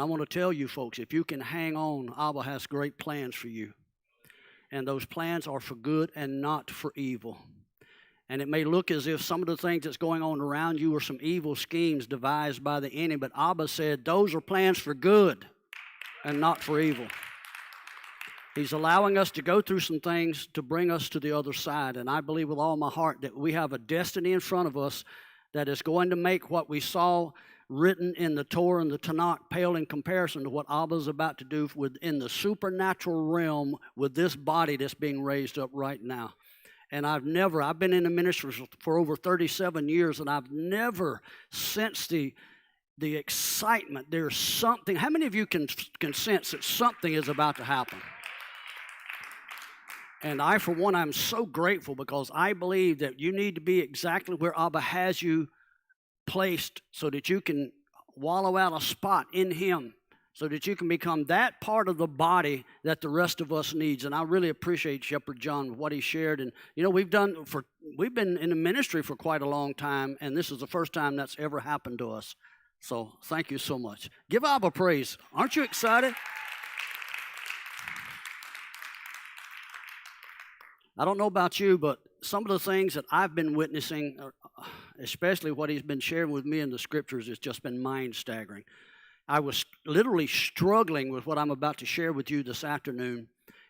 I want to tell you folks, if you can hang on, Abba has great plans for you. And those plans are for good and not for evil. And it may look as if some of the things that's going on around you are some evil schemes devised by the enemy, but Abba said those are plans for good and not for evil. He's allowing us to go through some things to bring us to the other side. And I believe with all my heart that we have a destiny in front of us that is going to make what we saw written in the Torah and the Tanakh pale in comparison to what Abba's about to do within the supernatural realm with this body that's being raised up right now. And I've been in the ministry for over 37 years, and I've never sensed the excitement. There's something. How many of you can sense that something is about to happen? And I, for one, I'm so grateful because I believe that you need to be exactly where Abba has you placed so that you can wallow out a spot in Him, so that you can become that part of the body that the rest of us needs. And I really appreciate Shepherd John, what he shared. And, you know, we've been in the ministry for quite a long time, and this is the first time that's ever happened to us. So thank you so much. Give Abba praise. Aren't you excited? I don't know about you, but some of the things that I've been witnessing, especially what he's been sharing with me in the scriptures, has just been mind-staggering. I was literally struggling with what I'm about to share with you this afternoon,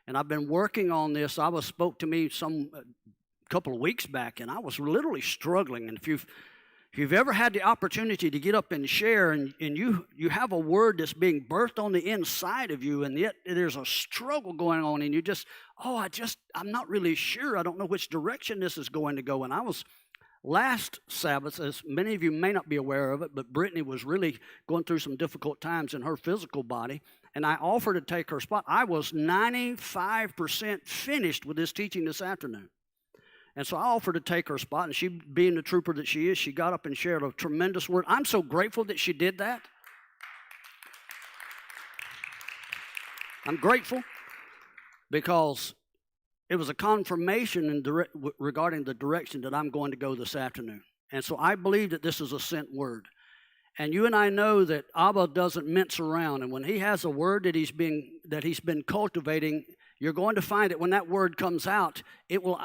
and I've been working on this. Abba spoke to me a couple of weeks back, and I was literally struggling. And if you've ever had the opportunity to get up and share, and you have a word that's being birthed on the inside of you, and yet there's a struggle going on, and I'm not really sure. I don't know which direction this is going to go. And I was last Sabbath, as many of you may not be aware of it, but Brittany was really going through some difficult times in her physical body, and I offered to take her spot. I was 95% finished with this teaching this afternoon. And so I offered to take her spot, and she, being the trooper that she is, she got up and shared a tremendous word. I'm so grateful that she did that. I'm grateful because it was a confirmation regarding the direction that I'm going to go this afternoon. And so I believe that this is a sent word. And you and I know that Abba doesn't mince around. And when he has a word that he's been cultivating, you're going to find that when that word comes out, it will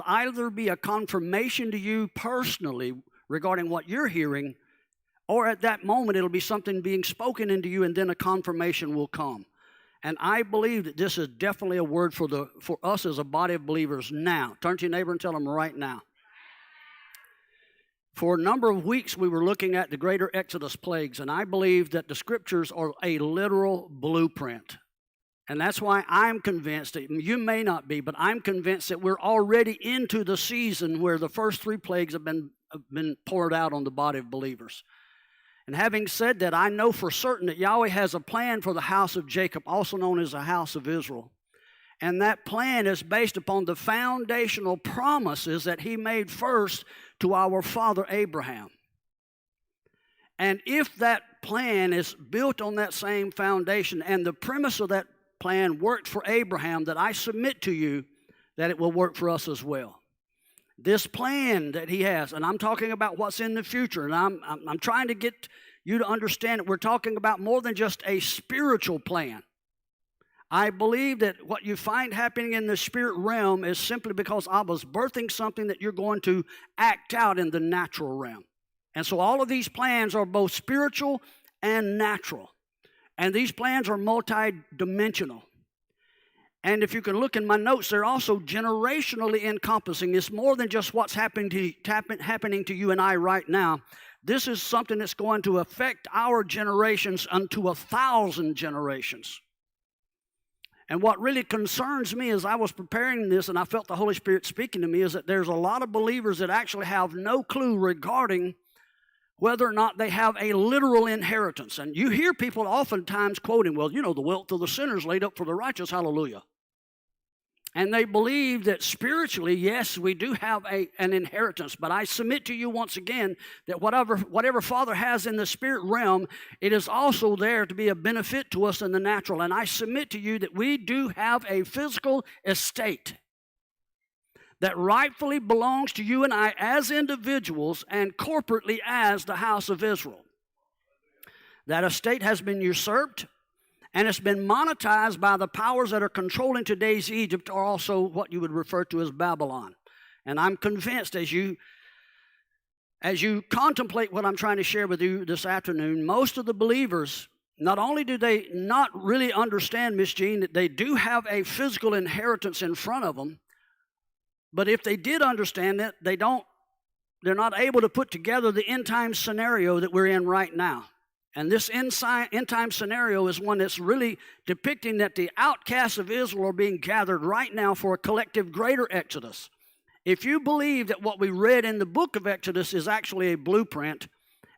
either be a confirmation to you personally regarding what you're hearing, or at that moment it'll be something being spoken into you, and then a confirmation will come. And I believe that this is definitely a word for us as a body of believers now. Turn to your neighbor and tell them right now. For a number of weeks, we were looking at the greater Exodus plagues, and I believe that the scriptures are a literal blueprint. And that's why I'm convinced, that you may not be, but I'm convinced that we're already into the season where the first 3 plagues have been poured out on the body of believers. And having said that, I know for certain that Yahweh has a plan for the house of Jacob, also known as the house of Israel. And that plan is based upon the foundational promises that he made first to our father Abraham. And if that plan is built on that same foundation, and the premise of that plan worked for Abraham, that I submit to you that it will work for us as well. This plan that he has, and I'm talking about what's in the future, and I'm trying to get you to understand that we're talking about more than just a spiritual plan. I believe that what you find happening in the spirit realm is simply because Abba's birthing something that you're going to act out in the natural realm. And so all of these plans are both spiritual and natural. And these plans are multidimensional. And if you can look in my notes, they're also generationally encompassing. It's more than just what's happening to you and I right now. This is something that's going to affect our generations unto 1,000 generations. And what really concerns me as I was preparing this, and I felt the Holy Spirit speaking to me, is that there's a lot of believers that actually have no clue regarding whether or not they have a literal inheritance. And you hear people oftentimes quoting, well, you know, the wealth of the sinners laid up for the righteous, hallelujah. And they believe that spiritually, yes, we do have an inheritance. But I submit to you once again that whatever Father has in the spirit realm, it is also there to be a benefit to us in the natural. And I submit to you that we do have a physical estate that rightfully belongs to you and I as individuals and corporately as the house of Israel. That estate has been usurped, and it's been monetized by the powers that are controlling today's Egypt, or also what you would refer to as Babylon. And I'm convinced as you contemplate what I'm trying to share with you this afternoon, most of the believers, not only do they not really understand, Miss Jean, that they do have a physical inheritance in front of them, but if they did understand it, they're not able to put together the end time scenario that we're in right now. And this end time scenario is one that's really depicting that the outcasts of Israel are being gathered right now for a collective greater exodus. If you believe that what we read in the book of Exodus is actually a blueprint,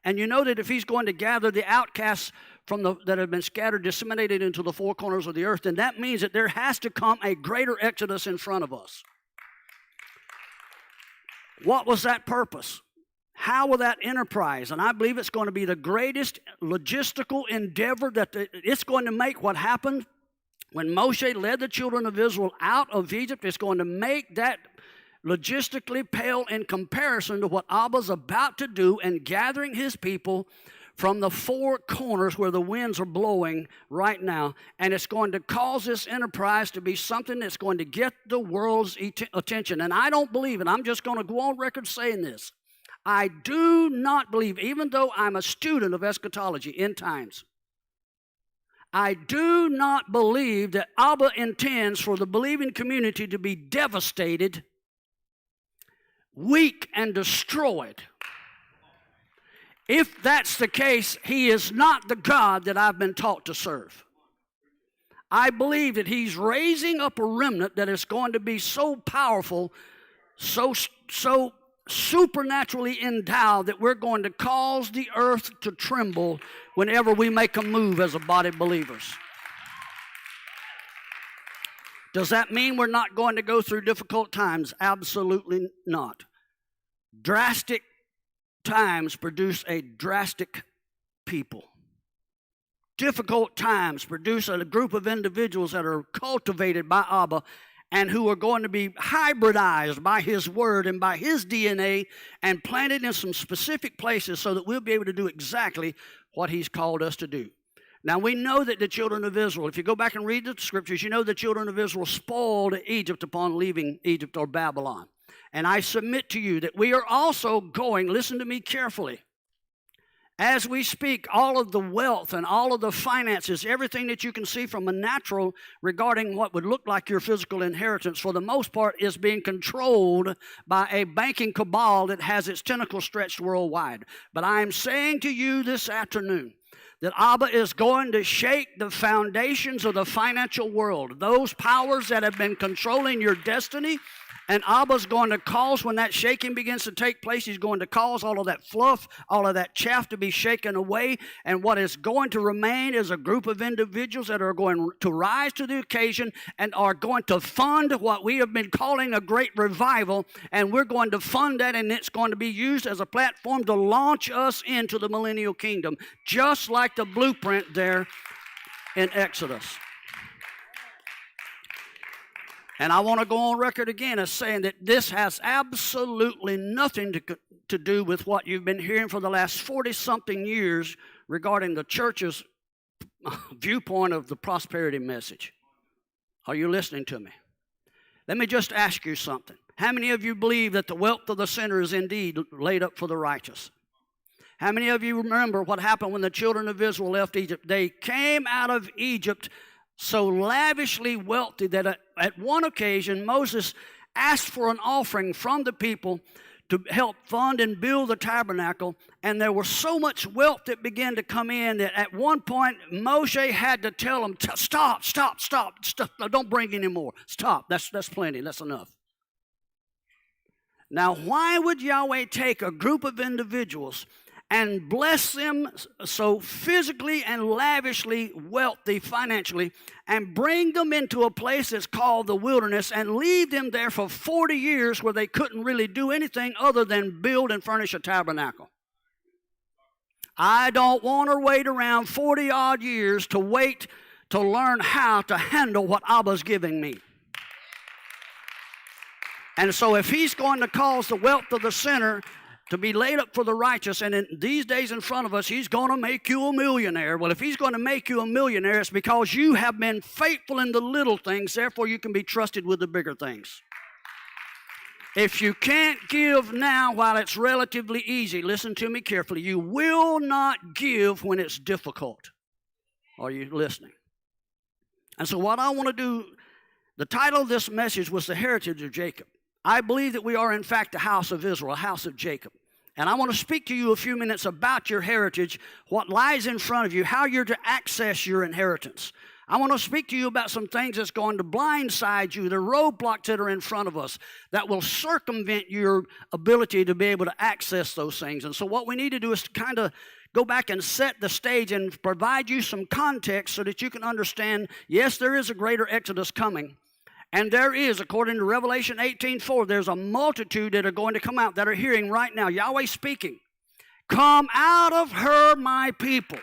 and you know that if he's going to gather the outcasts that have been scattered, disseminated into the four corners of the earth, then that means that there has to come a greater exodus in front of us. What was that purpose? How will that enterprise? And I believe it's going to be the greatest logistical endeavor it's going to make what happened when Moshe led the children of Israel out of Egypt. It's going to make that logistically pale in comparison to what Abba's about to do in gathering his people from the four corners where the winds are blowing right now. And it's going to cause this enterprise to be something that's going to get the world's attention. And I don't believe it. I'm just going to go on record saying this. I do not believe, even though I'm a student of eschatology, end times, I do not believe that Abba intends for the believing community to be devastated, weak, and destroyed. If that's the case, he is not the God that I've been taught to serve. I believe that he's raising up a remnant that is going to be so powerful, so supernaturally endowed that we're going to cause the earth to tremble whenever we make a move as a body of believers. Does that mean we're not going to go through difficult times? Absolutely not. Drastic times produce a drastic people. Difficult times produce a group of individuals that are cultivated by Abba and who are going to be hybridized by his word and by his DNA and planted in some specific places so that we'll be able to do exactly what he's called us to do. Now, we know that the children of Israel, if you go back and read the scriptures, you know the children of Israel spoiled Egypt upon leaving Egypt or Babylon. And I submit to you that we are also going, listen to me carefully, as we speak, all of the wealth and all of the finances, everything that you can see from a natural regarding what would look like your physical inheritance, for the most part, is being controlled by a banking cabal that has its tentacles stretched worldwide. But I am saying to you this afternoon that Abba is going to shake the foundations of the financial world, those powers that have been controlling your destiny. And Abba's going to cause, when that shaking begins to take place, he's going to cause all of that fluff, all of that chaff to be shaken away. And what is going to remain is a group of individuals that are going to rise to the occasion and are going to fund what we have been calling a great revival. And we're going to fund that, and it's going to be used as a platform to launch us into the millennial kingdom, just like the blueprint there in Exodus. And I want to go on record again as saying that this has absolutely nothing to do with what you've been hearing for the last 40-something years regarding the church's viewpoint of the prosperity message. Are you listening to me? Let me just ask you something. How many of you believe that the wealth of the sinner is indeed laid up for the righteous? How many of you remember what happened when the children of Israel left Egypt? They came out of Egypt so lavishly wealthy that at one occasion Moses asked for an offering from the people to help fund and build the tabernacle, and there was so much wealth that began to come in that at one point Moshe had to tell them, stop, no, don't bring any more. Stop, that's plenty, that's enough. Now, why would Yahweh take a group of individuals and bless them so physically and lavishly wealthy financially, and bring them into a place that's called the wilderness and leave them there for 40 years where they couldn't really do anything other than build and furnish a tabernacle? I don't want to wait around 40-odd years to wait to learn how to handle what Abba's giving me. And so if he's going to cause the wealth of the sinner to be laid up for the righteous, and in these days in front of us, he's going to make you a millionaire. Well, if he's going to make you a millionaire, it's because you have been faithful in the little things, therefore you can be trusted with the bigger things. If you can't give now while it's relatively easy, listen to me carefully, you will not give when it's difficult. Are you listening? And so what I want to do, the title of this message was The Heritage of Jacob. I believe that we are in fact the house of Israel, a house of Jacob. And I want to speak to you a few minutes about your heritage, what lies in front of you, how you're to access your inheritance. I want to speak to you about some things that's going to blindside you, the roadblocks that are in front of us that will circumvent your ability to be able to access those things. And so what we need to do is to kind of go back and set the stage and provide you some context so that you can understand, yes, there is a greater exodus coming. And there is, according to Revelation 18:4, there's a multitude that are going to come out that are hearing right now, Yahweh speaking, "Come out of her, my people."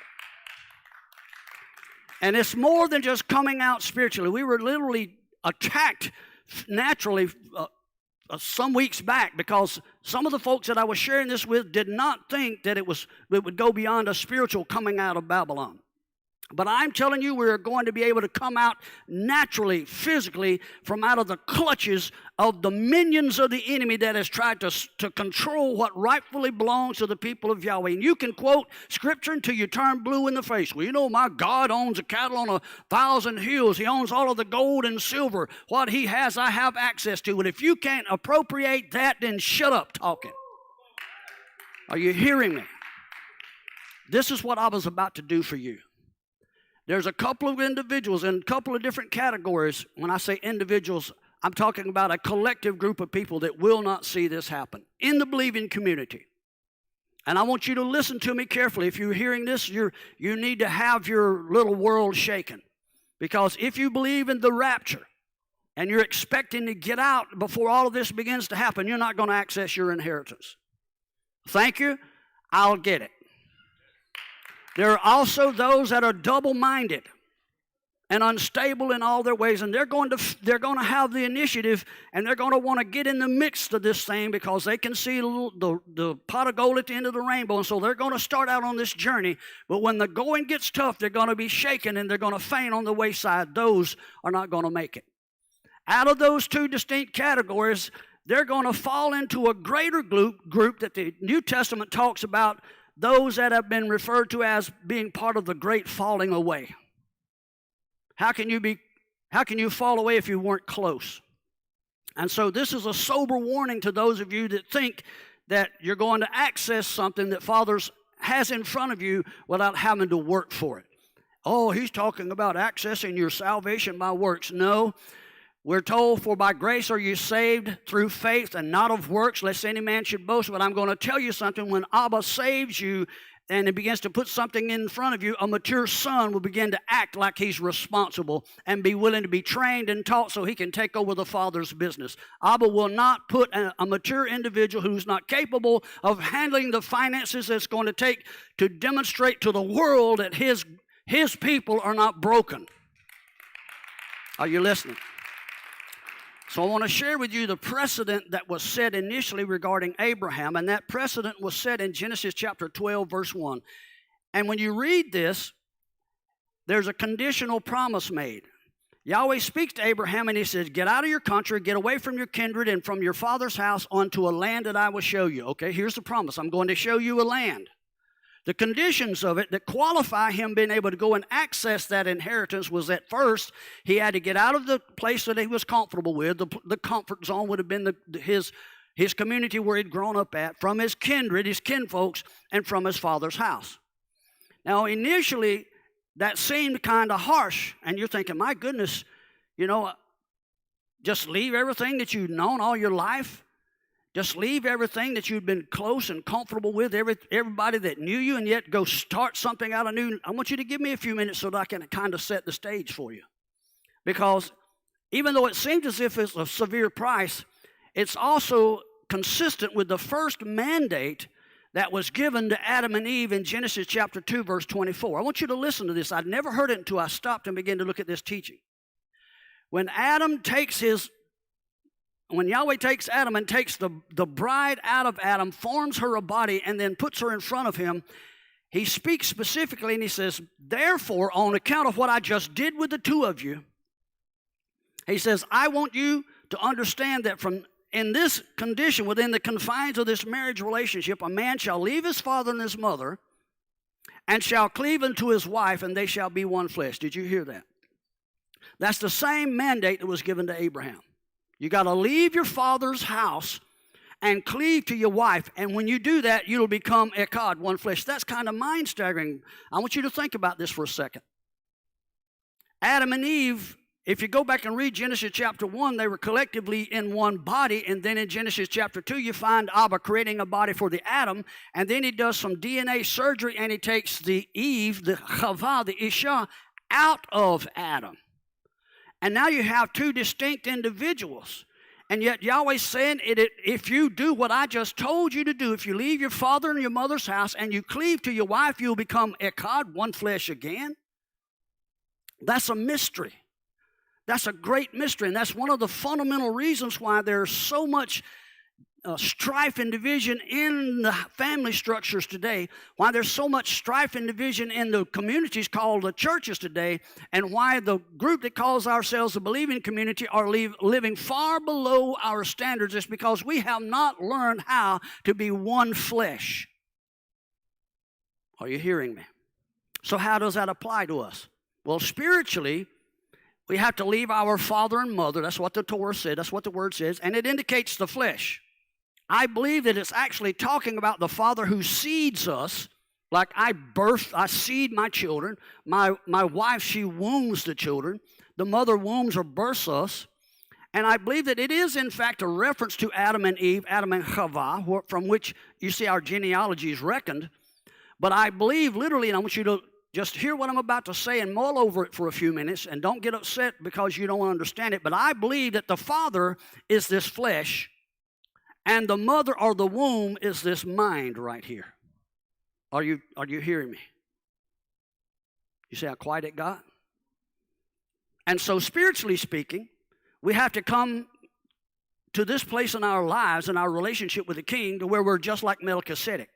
And it's more than just coming out spiritually. We were literally attacked naturally some weeks back because some of the folks that I was sharing this with did not think that it would go beyond a spiritual coming out of Babylon. But I'm telling you, we're going to be able to come out naturally, physically, from out of the clutches of the minions of the enemy that has tried to control what rightfully belongs to the people of Yahweh. And you can quote Scripture until you turn blue in the face. Well, you know, my God owns the cattle on 1,000 hills. He owns all of the gold and silver. What he has, I have access to. And if you can't appropriate that, then shut up talking. Are you hearing me? This is what I was about to do for you. There's a couple of individuals in a couple of different categories. When I say individuals, I'm talking about a collective group of people that will not see this happen in the believing community. And I want you to listen to me carefully. If you're hearing this, you need to have your little world shaken. Because if you believe in the rapture and you're expecting to get out before all of this begins to happen, you're not going to access your inheritance. Thank you. I'll get it. There are also those that are double-minded and unstable in all their ways, and they're going to have the initiative, and they're going to want to get in the mix of this thing because they can see the pot of gold at the end of the rainbow, and so they're going to start out on this journey. But when the going gets tough, they're going to be shaken, and they're going to faint on the wayside. Those are not going to make it. Out of those two distinct categories, they're going to fall into a greater group that the New Testament talks about, those that have been referred to as being part of the great falling away. How can you fall away if you weren't close? And so this is a sober warning to those of you that think that you're going to access something that Father has in front of you without having to work for it. Oh, he's talking about accessing your salvation by works. No. We're told, for by grace are you saved through faith and not of works, lest any man should boast. But I'm going to tell you something. When Abba saves you and he begins to put something in front of you, a mature son will begin to act like he's responsible and be willing to be trained and taught so he can take over the Father's business. Abba will not put a mature individual who's not capable of handling the finances that's going to take to demonstrate to the world that his people are not broken. Are you listening? So I want to share with you the precedent that was set initially regarding Abraham, and that precedent was set in Genesis chapter 12, verse 1. And when you read this, there's a conditional promise made. Yahweh speaks to Abraham, and he says, get out of your country, get away from your kindred and from your father's house onto a land that I will show you. Okay, here's the promise. I'm going to show you a land. The conditions of it that qualify him being able to go and access that inheritance was that first, he had to get out of the place that he was comfortable with. The comfort zone would have been his community where he'd grown up at, from his kindred, his kinfolks, and from his father's house. Now, initially, that seemed kind of harsh, and you're thinking, my goodness, just leave everything that you've known all your life? Just leave everything that you've been close and comfortable with, everybody that knew you, and yet go start something out of new. I want you to give me a few minutes so that I can kind of set the stage for you. Because even though it seems as if it's a severe price, it's also consistent with the first mandate that was given to Adam and Eve in Genesis chapter 2, verse 24. I want you to listen to this. I'd never heard it until I stopped and began to look at this teaching. When Adam takes his when Yahweh takes Adam and takes the bride out of Adam, forms her a body, and then puts her in front of him, he speaks specifically and he says, therefore, on account of what I just did with the two of you, he says, I want you to understand that in this condition, within the confines of this marriage relationship, a man shall leave his father and his mother and shall cleave unto his wife, and they shall be one flesh. Did you hear that? That's the same mandate that was given to Abraham. You got to leave your father's house and cleave to your wife, and when you do that, you'll become echad, one flesh. That's kind of mind-staggering. I want you to think about this for a second. Adam and Eve, if you go back and read Genesis chapter 1, they were collectively in one body, and then in Genesis chapter 2, you find Abba creating a body for the Adam, and then he does some DNA surgery, and he takes the Eve, the Chava, the Isha, out of Adam. And now you have two distinct individuals. And yet Yahweh's saying, if you do what I just told you to do, if you leave your father and your mother's house and you cleave to your wife, you'll become echad, one flesh again. That's a mystery. That's a great mystery. And that's one of the fundamental reasons why there's so much strife and division in the family structures today, why there's so much strife and division in the communities called the churches today, and why the group that calls ourselves the believing community are living far below our standards. Is because we have not learned how to be one flesh. Are you hearing me? So how does that apply to us? Well, spiritually, we have to leave our father and mother. That's what the Torah said. That's what the word says. And it indicates the flesh. I believe that it's actually talking about the father who seeds us. Like I seed my children. My wife, she wombs the children. The mother wombs or births us. And I believe that it is, in fact, a reference to Adam and Eve, Adam and Chava, from which you see our genealogy is reckoned. But I believe literally, and I want you to just hear what I'm about to say and mull over it for a few minutes, and don't get upset because you don't understand it. But I believe that the father is this flesh, and the mother or the womb is this mind right here. Are you hearing me? You see how quiet it got? And so spiritually speaking, we have to come to this place in our lives and our relationship with the King to where we're just like Melchizedek.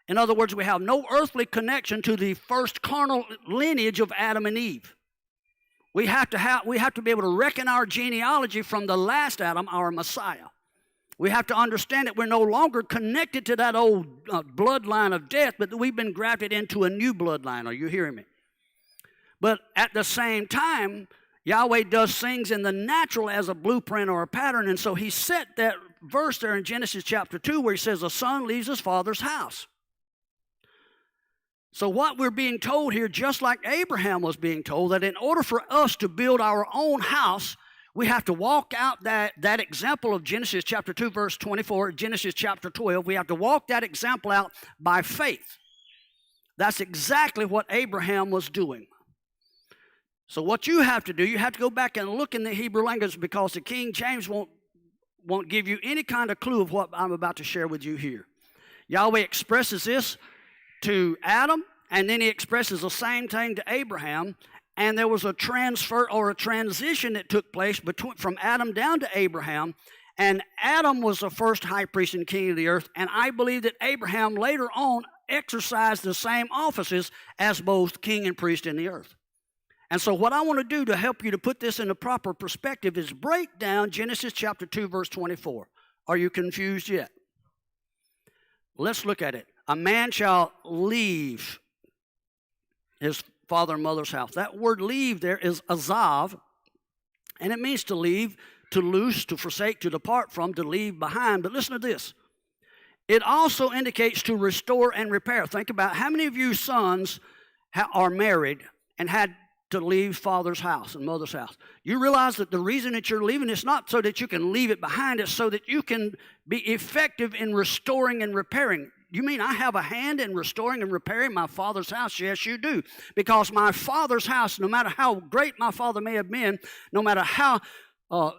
In other words, we have no earthly connection to the first carnal lineage of Adam and Eve. We have to be able to reckon our genealogy from the last Adam, our Messiah. We have to understand that we're no longer connected to that old bloodline of death, but that we've been grafted into a new bloodline. Are you hearing me? But at the same time, Yahweh does things in the natural as a blueprint or a pattern, and so he set that verse there in Genesis chapter 2 where he says, a son leaves his father's house. So what we're being told here, just like Abraham was being told, that in order for us to build our own house, we have to walk out that example of Genesis chapter 2, verse 24, Genesis chapter 12. We have to walk that example out by faith. That's exactly what Abraham was doing. So what you have to do, you have to go back and look in the Hebrew language, because the King James won't give you any kind of clue of what I'm about to share with you here. Yahweh expresses this to Adam, and then he expresses the same thing to Abraham. And there was a transfer or a transition that took place from Adam down to Abraham. And Adam was the first high priest and king of the earth. And I believe that Abraham later on exercised the same offices as both king and priest in the earth. And so what I want to do to help you to put this in the proper perspective is break down Genesis chapter 2, verse 24. Are you confused yet? Let's look at it. A man shall leave his father and mother's house. That word leave there is azav, and it means to leave, to loose, to forsake, to depart from, to leave behind. But listen to this. It also indicates to restore and repair. Think about how many of you sons are married and had to leave father's house and mother's house. You realize that the reason that you're leaving is not so that you can leave it behind, it's so that you can be effective in restoring and repairing. You mean I have a hand in restoring and repairing my father's house? Yes, you do. Because my father's house, no matter how great my father may have been, no matter how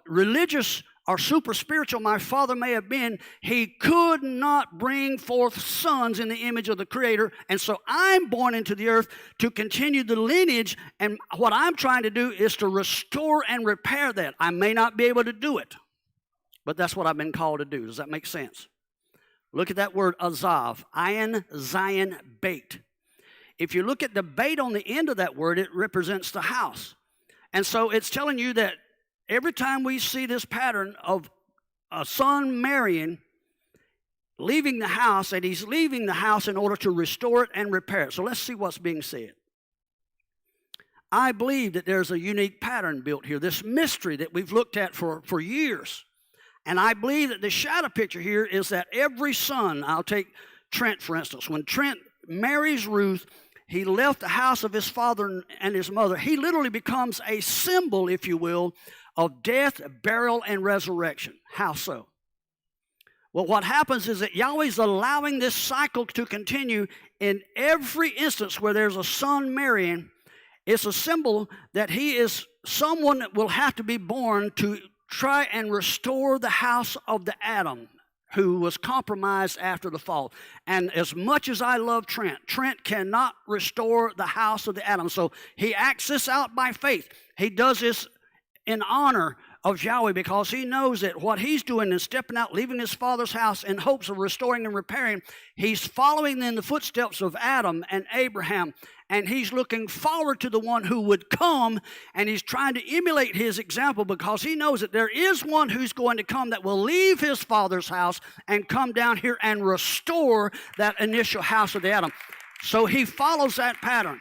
religious or super spiritual my father may have been, he could not bring forth sons in the image of the Creator. And so I'm born into the earth to continue the lineage. And what I'm trying to do is to restore and repair that. I may not be able to do it. but that's what I've been called to do. Does that make sense? Look at that word azav, ayin, zayin, bait. If you look at the bait on the end of that word, it represents the house. And so it's telling you that every time we see this pattern of a son marrying, leaving the house, and he's leaving the house in order to restore it and repair it. So let's see what's being said. I believe that there's a unique pattern built here, this mystery that we've looked at for years. And I believe that the shadow picture here is that every son, I'll take Trent for instance, when Trent marries Ruth, he left the house of his father and his mother. He literally becomes a symbol, if you will, of death, burial, and resurrection. How so? Well, what happens is that Yahweh's allowing this cycle to continue in every instance where there's a son marrying. It's a symbol that he is someone that will have to be born to try and restore the house of the Adam who was compromised after the fall. And as much as I love Trent, Trent cannot restore the house of the Adam. So he acts this out by faith. He does this in honor of Yahweh because he knows that what he's doing is stepping out, leaving his father's house in hopes of restoring and repairing. He's following in the footsteps of Adam and Abraham, and he's looking forward to the one who would come, and he's trying to emulate his example because he knows that there is one who's going to come that will leave his father's house and come down here and restore that initial house of the Adam. So he follows that pattern.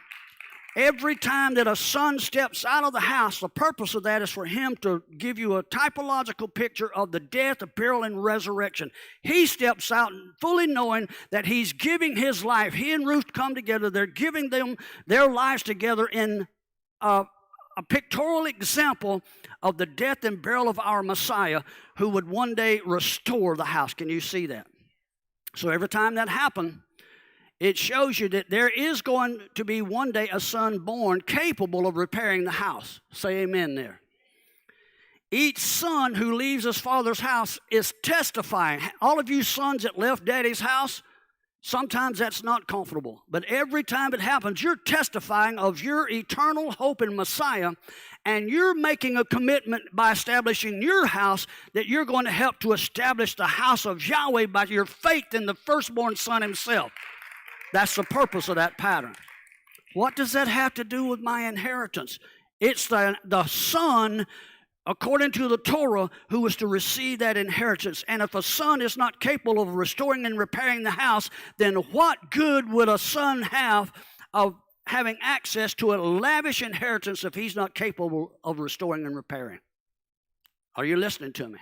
Every time that a son steps out of the house, the purpose of that is for him to give you a typological picture of the death, the burial, and resurrection. He steps out fully knowing that he's giving his life. He and Ruth come together. They're giving them their lives together in a pictorial example of the death and burial of our Messiah who would one day restore the house. Can you see that? So every time that happened, it shows you that there is going to be one day a son born capable of repairing the house. Say amen there. Each son who leaves his father's house is testifying. All of you sons that left daddy's house, sometimes that's not comfortable. But every time it happens, you're testifying of your eternal hope in Messiah, and you're making a commitment by establishing your house that you're going to help to establish the house of Yahweh by your faith in the firstborn son himself. That's the purpose of that pattern. What does that have to do with my inheritance? It's the son, according to the Torah, who is to receive that inheritance. And if a son is not capable of restoring and repairing the house, then what good would a son have of having access to a lavish inheritance if he's not capable of restoring and repairing? Are you listening to me?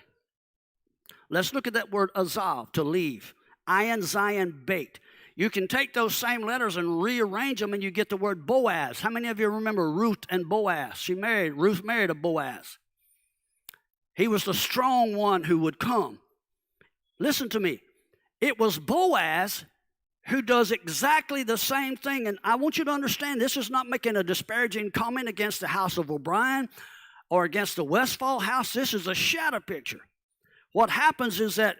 Let's look at that word azav, to leave. Ayin, zayin, bait. You can take those same letters and rearrange them, and you get the word Boaz. How many of you remember Ruth and Boaz? Ruth married a Boaz. He was the strong one who would come. Listen to me. It was Boaz who does exactly the same thing. And I want you to understand, this is not making a disparaging comment against the house of O'Brien or against the Westfall house. This is a shadow picture. What happens is that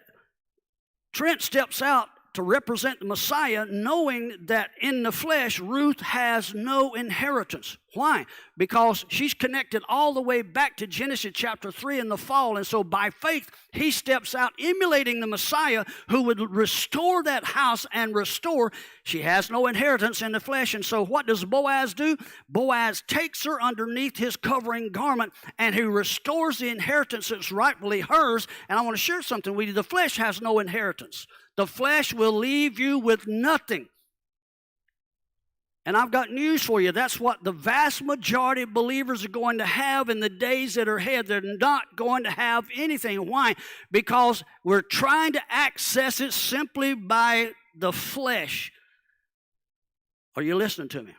Trent steps out to represent the Messiah, knowing that in the flesh, Ruth has no inheritance. Why? Because she's connected all the way back to Genesis chapter 3 in the fall. And so by faith, he steps out emulating the Messiah who would restore that house and restore. She has no inheritance in the flesh. And so what does Boaz do? Boaz takes her underneath his covering garment, and he restores the inheritance that's rightfully hers. And I want to share something with you. The flesh has no inheritance. The flesh will leave you with nothing. And I've got news for you. That's what the vast majority of believers are going to have in the days that are ahead. They're not going to have anything. Why? Because we're trying to access it simply by the flesh. Are you listening to me?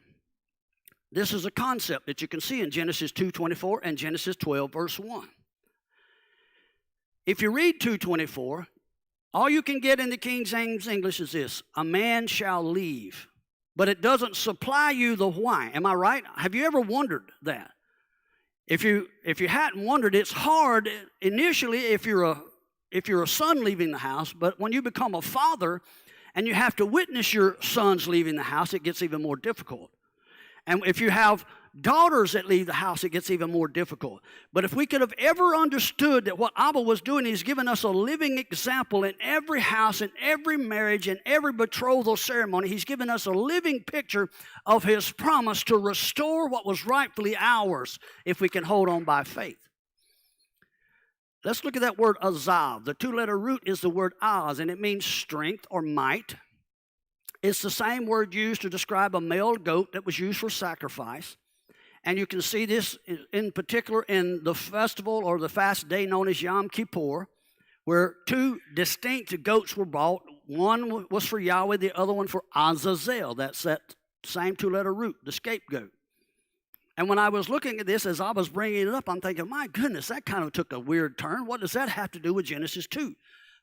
This is a concept that you can see in Genesis 2:24 and Genesis 12, verse 1. If you read 2:24, all you can get in the King James English is this: a man shall leave. But it doesn't supply you the why. Am I right? Have you ever wondered that? If you hadn't wondered, it's hard initially if you're a son leaving the house, but when you become a father and you have to witness your sons leaving the house, it gets even more difficult. And if you have daughters that leave the house, it gets even more difficult. But if we could have ever understood that what Abba was doing, he's given us a living example in every house, in every marriage, in every betrothal ceremony. He's given us a living picture of his promise to restore what was rightfully ours if we can hold on by faith. Let's look at that word azav. The two-letter root is the word az, and it means strength or might. It's the same word used to describe a male goat that was used for sacrifice. And you can see this in particular in the festival or the fast day known as Yom Kippur, where two distinct goats were brought. One was for Yahweh, the other one for Azazel. That's that same two-letter root, the scapegoat. And when I was looking at this, as I was bringing it up, I'm thinking, my goodness, that kind of took a weird turn. What does that have to do with Genesis 2?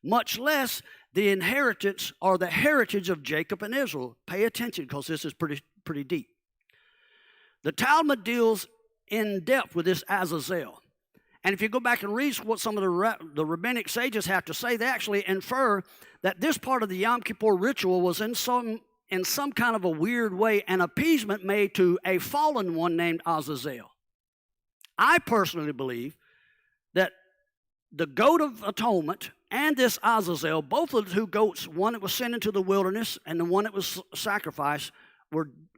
Much less the inheritance or the heritage of Jacob and Israel. Pay attention, because this is pretty deep. The Talmud deals in depth with this Azazel. And if you go back and read what some of the rabbinic sages have to say, they actually infer that this part of the Yom Kippur ritual was in some kind of a weird way an appeasement made to a fallen one named Azazel. I personally believe that the goat of atonement and this Azazel, both of the two goats, one that was sent into the wilderness and the one that was sacrificed,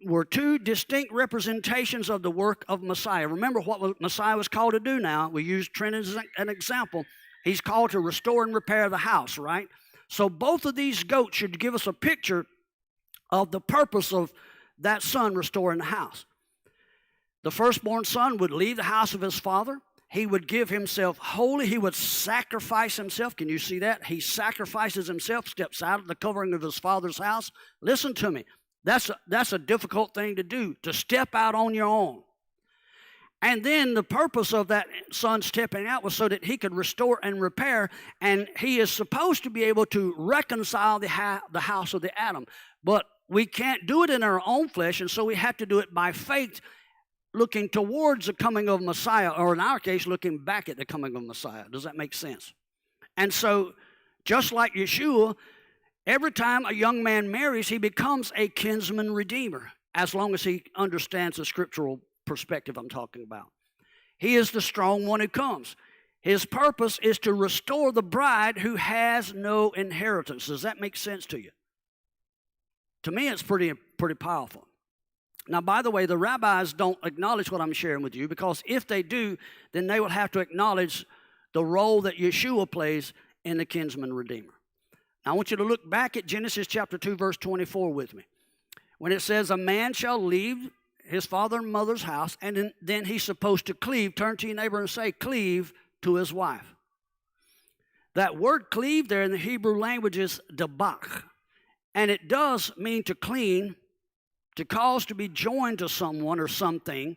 were two distinct representations of the work of Messiah. Remember what Messiah was called to do now. We use Trent as an example. He's called to restore and repair the house, right? So both of these goats should give us a picture of the purpose of that son restoring the house. The firstborn son would leave the house of his father. He would give himself wholly. He would sacrifice himself. Can you see that? He sacrifices himself, steps out of the covering of his father's house. Listen to me. That's a difficult thing to do, to step out on your own. And then the purpose of that son stepping out was so that he could restore and repair, and he is supposed to be able to reconcile the house of the Adam. But we can't do it in our own flesh, and so we have to do it by faith, looking towards the coming of Messiah, or in our case, looking back at the coming of Messiah. Does that make sense? And so, just like Yeshua, every time a young man marries, he becomes a kinsman redeemer, as long as he understands the scriptural perspective I'm talking about. He is the strong one who comes. His purpose is to restore the bride who has no inheritance. Does that make sense to you? To me, it's pretty powerful. Now, by the way, the rabbis don't acknowledge what I'm sharing with you, because if they do, then they will have to acknowledge the role that Yeshua plays in the kinsman redeemer. Now, I want you to look back at Genesis chapter 2, verse 24 with me. When it says, a man shall leave his father and mother's house, and then he's supposed to cleave. Turn to your neighbor and say, cleave to his wife. That word cleave there in the Hebrew language is dabach. And it does mean to clean, to cause to be joined to someone or something.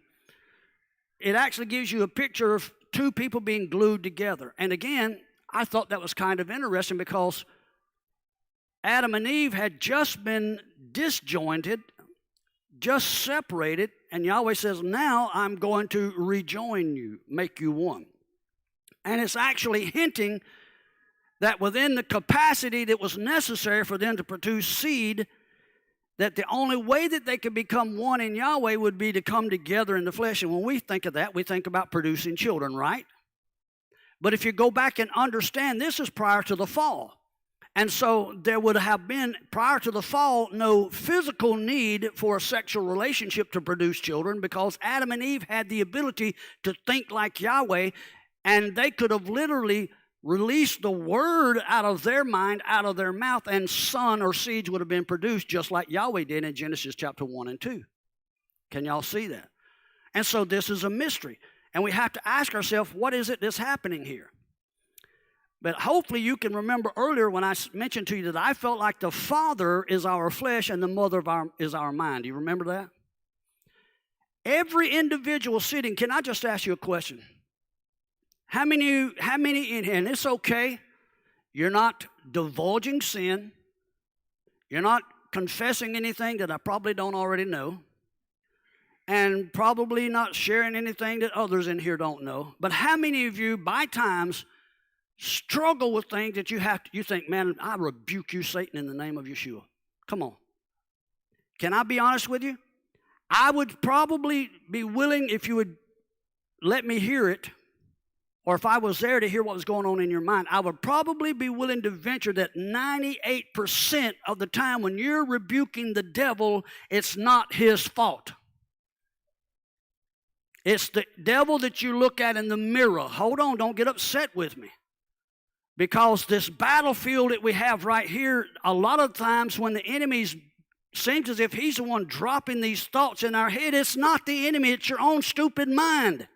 It actually gives you a picture of two people being glued together. And again, I thought that was kind of interesting, because Adam and Eve had just been disjointed, just separated, and Yahweh says, now I'm going to rejoin you, make you one. And it's actually hinting that within the capacity that was necessary for them to produce seed, that the only way that they could become one in Yahweh would be to come together in the flesh. And when we think of that, we think about producing children, right? But if you go back and understand, this is prior to the fall. And so there would have been, prior to the fall, no physical need for a sexual relationship to produce children, because Adam and Eve had the ability to think like Yahweh, and they could have literally released the word out of their mind, out of their mouth, and son or seeds would have been produced just like Yahweh did in Genesis chapter 1 and 2. Can y'all see that? And so this is a mystery. And we have to ask ourselves, what is it that's happening here? But hopefully you can remember earlier when I mentioned to you that I felt like the father is our flesh and the mother is our mind. Do you remember that? Every individual sitting, can I just ask you a question? How many in here, and it's okay, you're not divulging sin, you're not confessing anything that I probably don't already know, and probably not sharing anything that others in here don't know, but how many of you by times struggle with things that you think, man, I rebuke you, Satan, in the name of Yeshua? Come on. Can I be honest with you? I would probably be willing, if you would let me hear it, or if I was there to hear what was going on in your mind, I would probably be willing to venture that 98% of the time when you're rebuking the devil, it's not his fault. It's the devil that you look at in the mirror. Hold on, don't get upset with me. Because this battlefield that we have right here, a lot of times when the enemy seems as if he's the one dropping these thoughts in our head, it's not the enemy, it's your own stupid mind.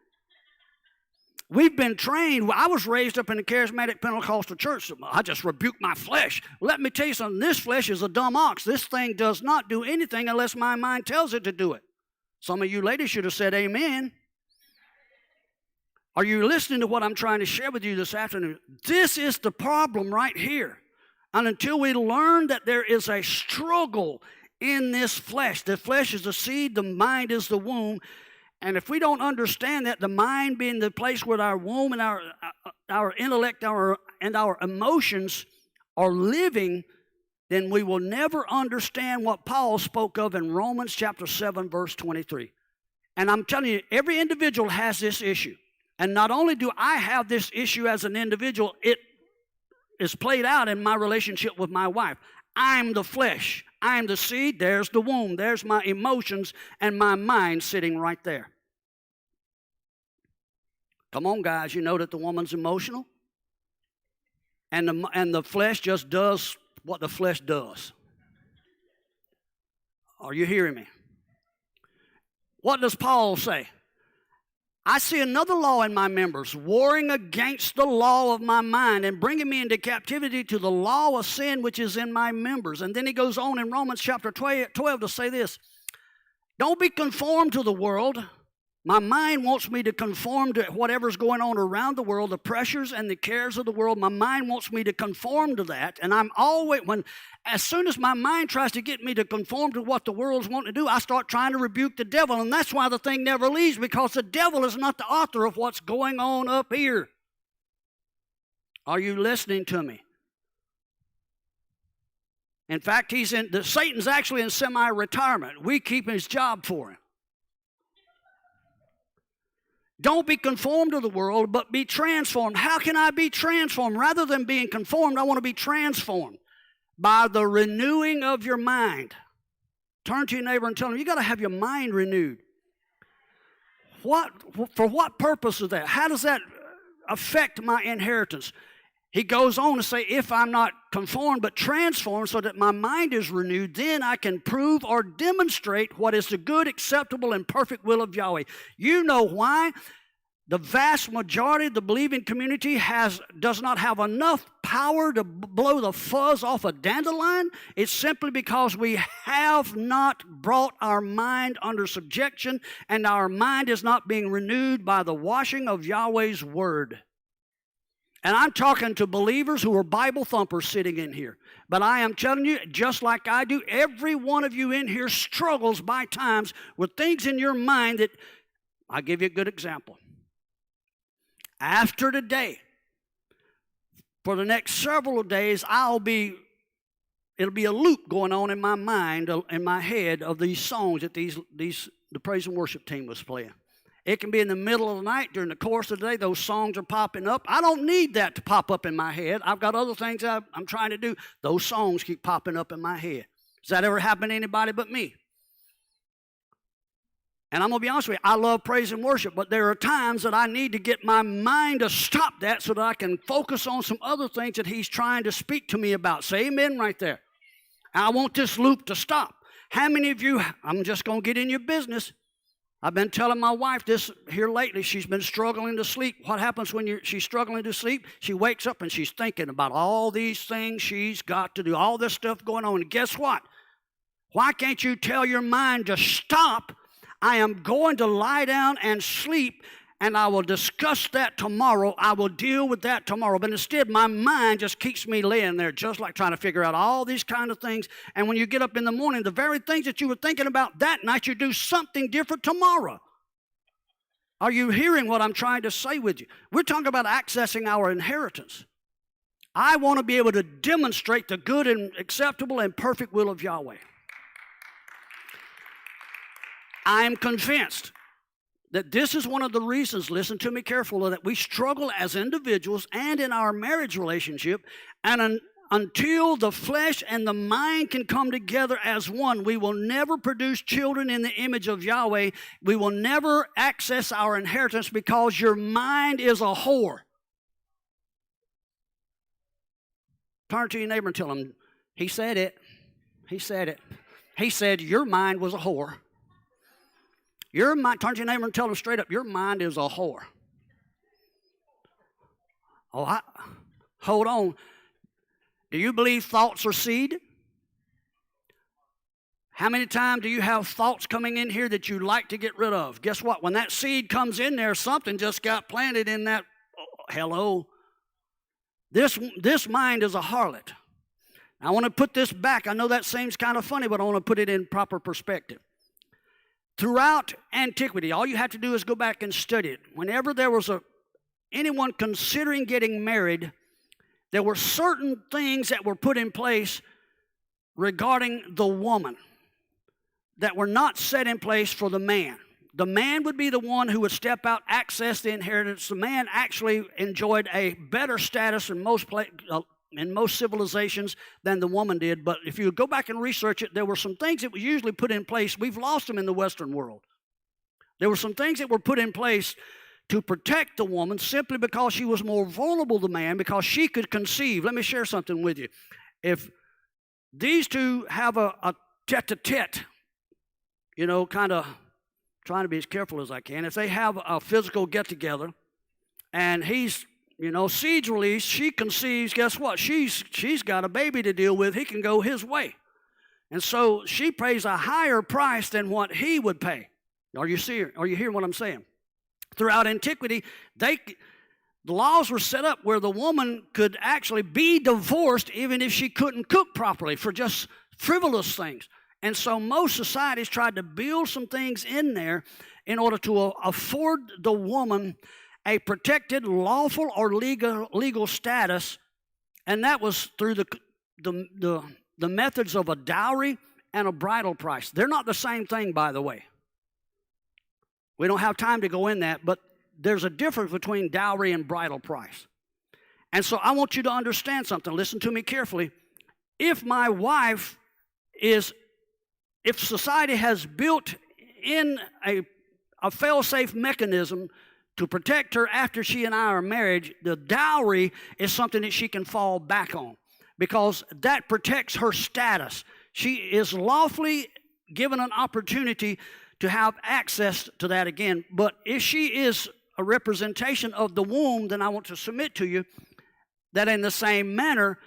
We've been trained. I was raised up in a charismatic Pentecostal church. I just rebuke my flesh. Let me tell you something. This flesh is a dumb ox. This thing does not do anything unless my mind tells it to do it. Some of you ladies should have said amen. Are you listening to what I'm trying to share with you this afternoon? This is the problem right here. And until we learn that there is a struggle in this flesh, the flesh is the seed, the mind is the womb. And if we don't understand that, the mind being the place where our womb and our intellect and our emotions are living, then we will never understand what Paul spoke of in Romans chapter 7, verse 23. And I'm telling you, every individual has this issue. And not only do I have this issue as an individual, it is played out in my relationship with my wife. I'm the flesh. I'm the seed. There's the womb. There's my emotions and my mind sitting right there. Come on, guys. You know that the woman's emotional. And the flesh just does what the flesh does. Are you hearing me? What does Paul say? I see another law in my members, warring against the law of my mind and bringing me into captivity to the law of sin which is in my members. And then he goes on in Romans chapter 12 to say this. Don't be conformed to the world. My mind wants me to conform to whatever's going on around the world, the pressures and the cares of the world. My mind wants me to conform to that. And I'm always, as soon as my mind tries to get me to conform to what the world's wanting to do, I start trying to rebuke the devil. And that's why the thing never leaves, because the devil is not the author of what's going on up here. Are you listening to me? In fact, Satan's actually in semi-retirement. We keep his job for him. Don't be conformed to the world, but be transformed. How can I be transformed? Rather than being conformed, I want to be transformed by the renewing of your mind. Turn to your neighbor and tell him, you got to have your mind renewed. For what purpose is that? How does that affect my inheritance? He goes on to say, if I'm not conformed but transformed so that my mind is renewed, then I can prove or demonstrate what is the good, acceptable, and perfect will of Yahweh. You know why? The vast majority of the believing community does not have enough power to blow the fuzz off a dandelion. It's simply because we have not brought our mind under subjection, and our mind is not being renewed by the washing of Yahweh's word. And I'm talking to believers who are Bible thumpers sitting in here. But I am telling you, just like I do, every one of you in here struggles by times with things in your mind that, I'll give you a good example. After today, for the next several days, it'll be a loop going on in my mind, in my head, of these songs that the praise and worship team was playing. It can be in the middle of the night, during the course of the day, those songs are popping up. I don't need that to pop up in my head. I've got other things I'm trying to do. Those songs keep popping up in my head. Does that ever happen to anybody but me? And I'm going to be honest with you, I love praise and worship, but there are times that I need to get my mind to stop that so that I can focus on some other things that he's trying to speak to me about. Say amen right there. I want this loop to stop. How many of you, I'm just going to get in your business. I've been telling my wife this here lately. She's been struggling to sleep. What happens when she's struggling to sleep? She wakes up and she's thinking about all these things she's got to do, all this stuff going on. And guess what? Why can't you tell your mind to stop? I am going to lie down and sleep, and I will discuss that tomorrow. I will deal with that tomorrow. But instead, my mind just keeps me laying there, just like trying to figure out all these kind of things. And when you get up in the morning, the very things that you were thinking about that night, you do something different tomorrow. Are you hearing what I'm trying to say with you? We're talking about accessing our inheritance. I want to be able to demonstrate the good and acceptable and perfect will of Yahweh. I'm convinced that this is one of the reasons, listen to me carefully, that we struggle as individuals and in our marriage relationship. And until the flesh and the mind can come together as one, we will never produce children in the image of Yahweh. We will never access our inheritance because your mind is a whore. Turn to your neighbor and tell him, he said it. He said it. He said, your mind was a whore. Your mind, turn to your neighbor and tell him straight up, your mind is a whore. Oh, hold on. Do you believe thoughts are seed? How many times do you have thoughts coming in here that you like to get rid of? Guess what? When that seed comes in there, something just got planted in that. Oh, hello. This mind is a harlot. I want to put this back. I know that seems kind of funny, but I want to put it in proper perspective. Throughout antiquity, all you have to do is go back and study it. Whenever there was anyone considering getting married, there were certain things that were put in place regarding the woman that were not set in place for the man. The man would be the one who would step out, access the inheritance. The man actually enjoyed a better status in most civilizations than the woman did. But if you go back and research it, there were some things that were usually put in place. We've lost them in the Western world. There were some things that were put in place to protect the woman simply because she was more vulnerable to man, because she could conceive. Let me share something with you. If these two have a tete-a-tete, kind of trying to be as careful as I can, if they have a physical get-together and he's, seeds released, she conceives, guess what? She's got a baby to deal with. He can go his way. And so she pays a higher price than what he would pay. Are you hearing what I'm saying? Throughout antiquity, the laws were set up where the woman could actually be divorced even if she couldn't cook properly for just frivolous things. And so most societies tried to build some things in there in order to afford the woman a protected, lawful, or legal status, and that was through the methods of a dowry and a bridal price. They're not the same thing, by the way. We don't have time to go in that, but there's a difference between dowry and bridal price. And so I want you to understand something. Listen to me carefully. If my wife if society has built in a fail-safe mechanism to protect her after she and I are married, the dowry is something that she can fall back on because that protects her status. She is lawfully given an opportunity to have access to that again. But if she is a representation of the womb, then I want to submit to you that in the same manner,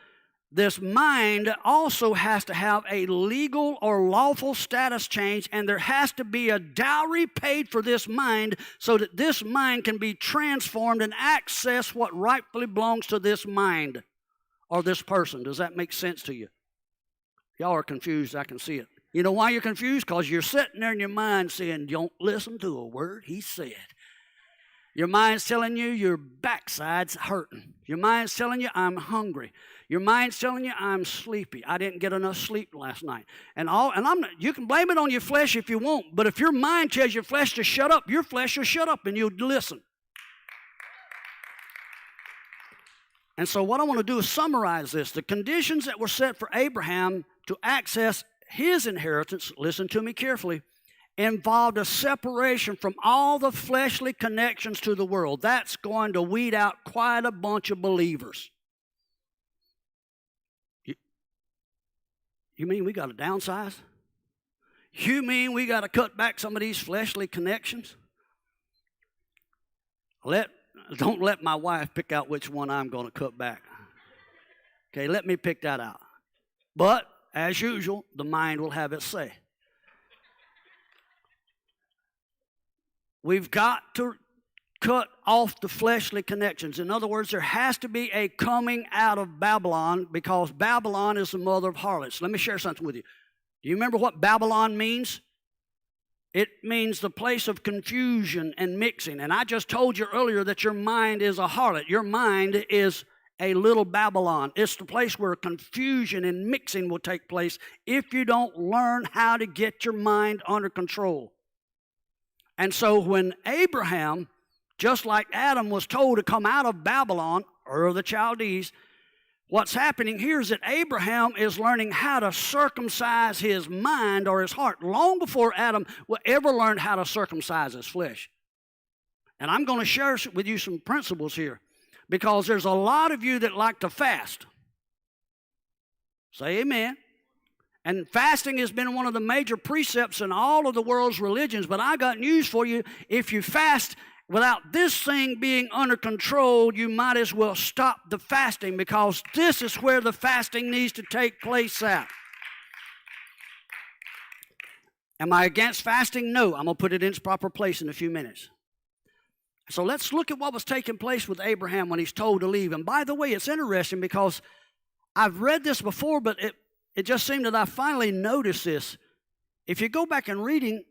this mind also has to have a legal or lawful status change, and there has to be a dowry paid for this mind so that this mind can be transformed and access what rightfully belongs to this mind or this person. Does that make sense to you? Y'all are confused. I can see it. You know why you're confused? Because you're sitting there in your mind saying, don't listen to a word he said. Your mind's telling you your backside's hurting. Your mind's telling you I'm hungry. Your mind's telling you I'm sleepy. I didn't get enough sleep last night. You can blame it on your flesh if you want, but if your mind tells your flesh to shut up, your flesh will shut up and you'll listen. And so what I want to do is summarize this. The conditions that were set for Abraham to access his inheritance, listen to me carefully, involved a separation from all the fleshly connections to the world. That's going to weed out quite a bunch of believers. You mean we got to downsize? You mean we got to cut back some of these fleshly connections? Don't let my wife pick out which one I'm going to cut back. Okay, let me pick that out. But, as usual, the mind will have its say. We've got to cut off the fleshly connections. In other words, there has to be a coming out of Babylon because Babylon is the mother of harlots. Let me share something with you. Do you remember what Babylon means? It means the place of confusion and mixing. And I just told you earlier that your mind is a harlot. Your mind is a little Babylon. It's the place where confusion and mixing will take place if you don't learn how to get your mind under control. And so when Abraham, just like Adam, was told to come out of Babylon, or the Chaldees, what's happening here is that Abraham is learning how to circumcise his mind or his heart long before Adam will ever learn how to circumcise his flesh. And I'm going to share with you some principles here, because there's a lot of you that like to fast. Say amen. And fasting has been one of the major precepts in all of the world's religions, but I got news for you. If you fast without this thing being under control, you might as well stop the fasting, because this is where the fasting needs to take place at. Am I against fasting? No. I'm going to put it in its proper place in a few minutes. So let's look at what was taking place with Abraham when he's told to leave. And by the way, it's interesting because I've read this before, but it just seemed that I finally noticed this. If you go back and reading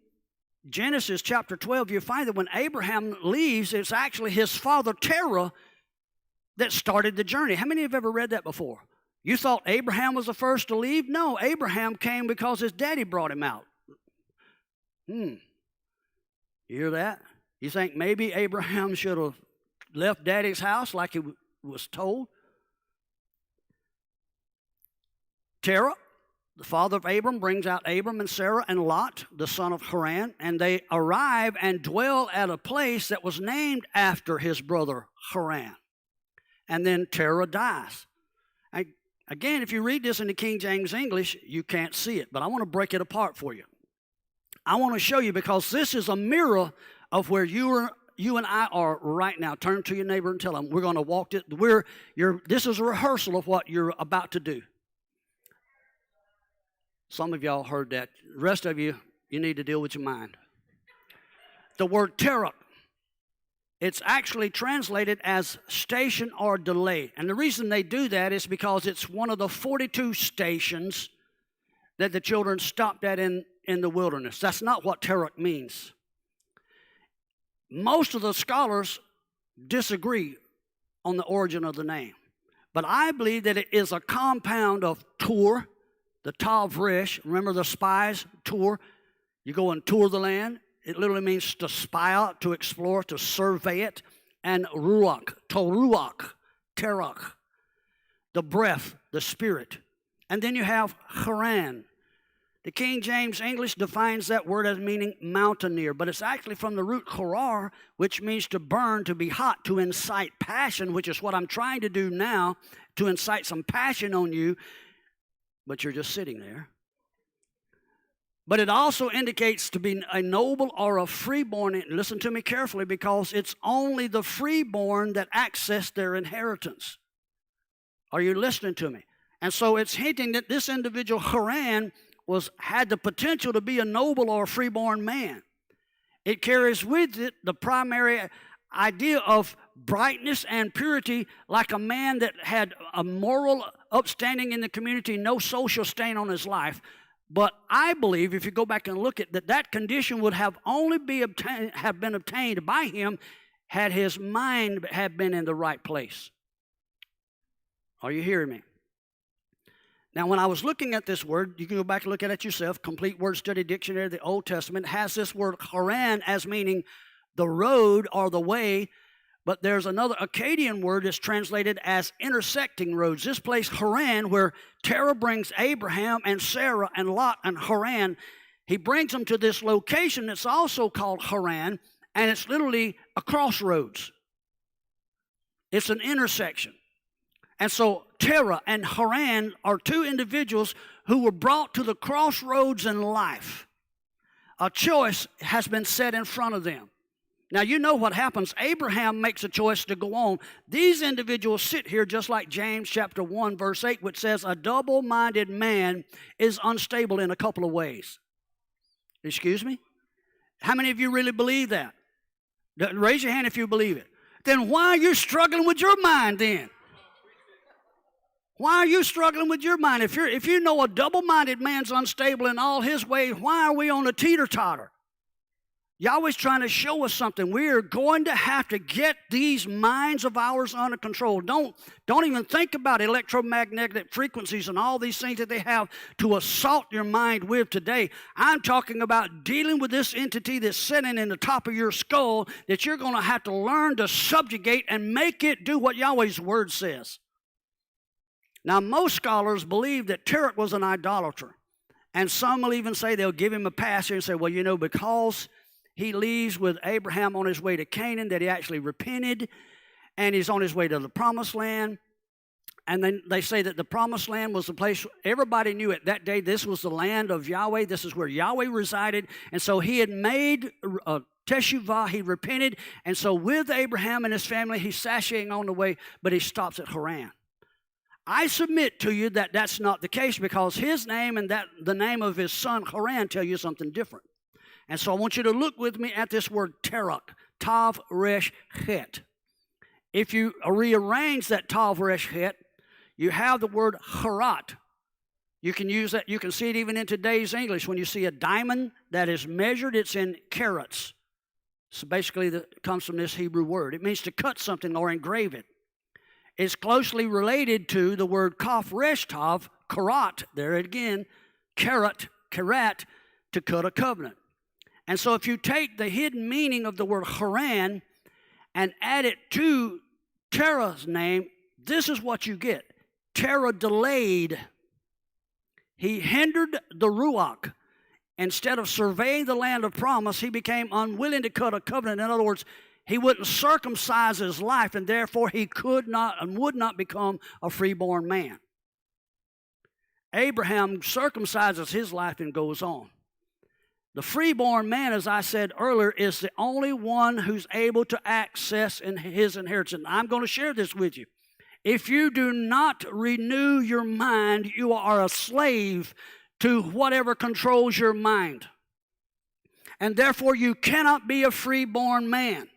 Genesis chapter 12, you find that when Abraham leaves, it's actually his father Terah that started the journey. How many have ever read that before? You thought Abraham was the first to leave? No, Abraham came because his daddy brought him out. You hear that? You think maybe Abraham should have left daddy's house like he was told? Terah, the father of Abram, brings out Abram and Sarah and Lot, the son of Haran, and they arrive and dwell at a place that was named after his brother Haran. And then Terah dies. Again, if you read this in the King James English, you can't see it, but I want to break it apart for you. I want to show you, because this is a mirror of where you and I are right now. Turn to your neighbor and tell them, we're going to walk it. This is a rehearsal of what you're about to do. Some of y'all heard that. The rest of you, you need to deal with your mind. The word terah, it's actually translated as station or delay. And the reason they do that is because it's one of the 42 stations that the children stopped at in the wilderness. That's not what terah means. Most of the scholars disagree on the origin of the name. But I believe that it is a compound of tour, the tav resh, remember the spies tour? You go and tour the land. It literally means to spy out, to explore, to survey it. And ruach, toruach, terach, the breath, the spirit. And then you have Haran. The King James English defines that word as meaning mountaineer, but it's actually from the root harar, which means to burn, to be hot, to incite passion, which is what I'm trying to do now, to incite some passion on you, but you're just sitting there. But it also indicates to be a noble or a freeborn. Listen to me carefully, because it's only the freeborn that access their inheritance. Are you listening to me? And so it's hinting that this individual, Haran, had the potential to be a noble or a freeborn man. It carries with it the primary idea of brightness and purity, like a man that had a moral upstanding in the community, no social stain on his life. But I believe, if you go back and look at that condition would have only have been obtained by him had his mind have been in the right place. Are you hearing me? Now, when I was looking at this word, you can go back and look at it yourself. Complete Word Study Dictionary of the Old Testament has this word Haran as meaning the road or the way, but there's another Akkadian word that's translated as intersecting roads. This place, Haran, where Terah brings Abraham and Sarah and Lot and Haran, he brings them to this location that's also called Haran, and it's literally a crossroads. It's an intersection. And so Terah and Haran are two individuals who were brought to the crossroads in life. A choice has been set in front of them. Now, you know what happens. Abraham makes a choice to go on. These individuals sit here just like James chapter 1, verse 8, which says, a double-minded man is unstable in a couple of ways. Excuse me? How many of you really believe that? Raise your hand if you believe it. Then why are you struggling with your mind then? Why are you struggling with your mind? If you know a double-minded man's unstable in all his ways, why are we on a teeter-totter? Yahweh's trying to show us something. We are going to have to get these minds of ours under control. Don't even think about electromagnetic frequencies and all these things that they have to assault your mind with today. I'm talking about dealing with this entity that's sitting in the top of your skull that you're going to have to learn to subjugate and make it do what Yahweh's word says. Now, most scholars believe that Terach was an idolater. And some will even say they'll give him a pass here and say, well, you know, because he leaves with Abraham on his way to Canaan, that he actually repented, and he's on his way to the Promised Land. And then they say that the Promised Land was the place, everybody knew it that day, this was the land of Yahweh, this is where Yahweh resided. And so he had made a teshuvah, he repented, and so with Abraham and his family, he's sashaying on the way, but he stops at Haran. I submit to you that that's not the case, because his name and the name of his son Haran tell you something different. And so I want you to look with me at this word Terach, Tav Resh Het. If you rearrange that Tav Resh Het, you have the word Harat. You can use that. You can see it even in today's English. When you see a diamond that is measured, it's in carats. So basically, it comes from this Hebrew word. It means to cut something or engrave it. It's closely related to the word Kaf Resh Tav, Karat, there again, karat, to cut a covenant. And so if you take the hidden meaning of the word Haran and add it to Terah's name, this is what you get. Terah delayed. He hindered the Ruach. Instead of surveying the land of promise, he became unwilling to cut a covenant. In other words, he wouldn't circumcise his life, and therefore he could not and would not become a freeborn man. Abraham circumcises his life and goes on. The freeborn man, as I said earlier, is the only one who's able to access his inheritance. I'm going to share this with you. If you do not renew your mind, you are a slave to whatever controls your mind. And therefore, you cannot be a freeborn man.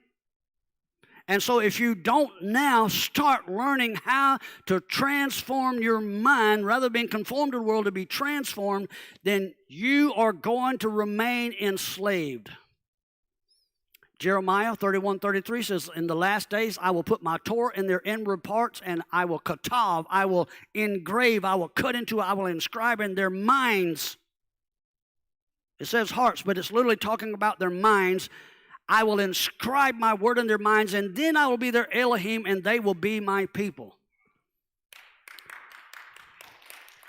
And so if you don't now start learning how to transform your mind, rather than being conformed to the world, to be transformed, then you are going to remain enslaved. Jeremiah 31:33 says, in the last days I will put my Torah in their inward parts, and I will katav, I will engrave, I will cut into, I will inscribe in their minds. It says hearts, but it's literally talking about their minds. I will inscribe my word in their minds, and then I will be their Elohim, and they will be my people.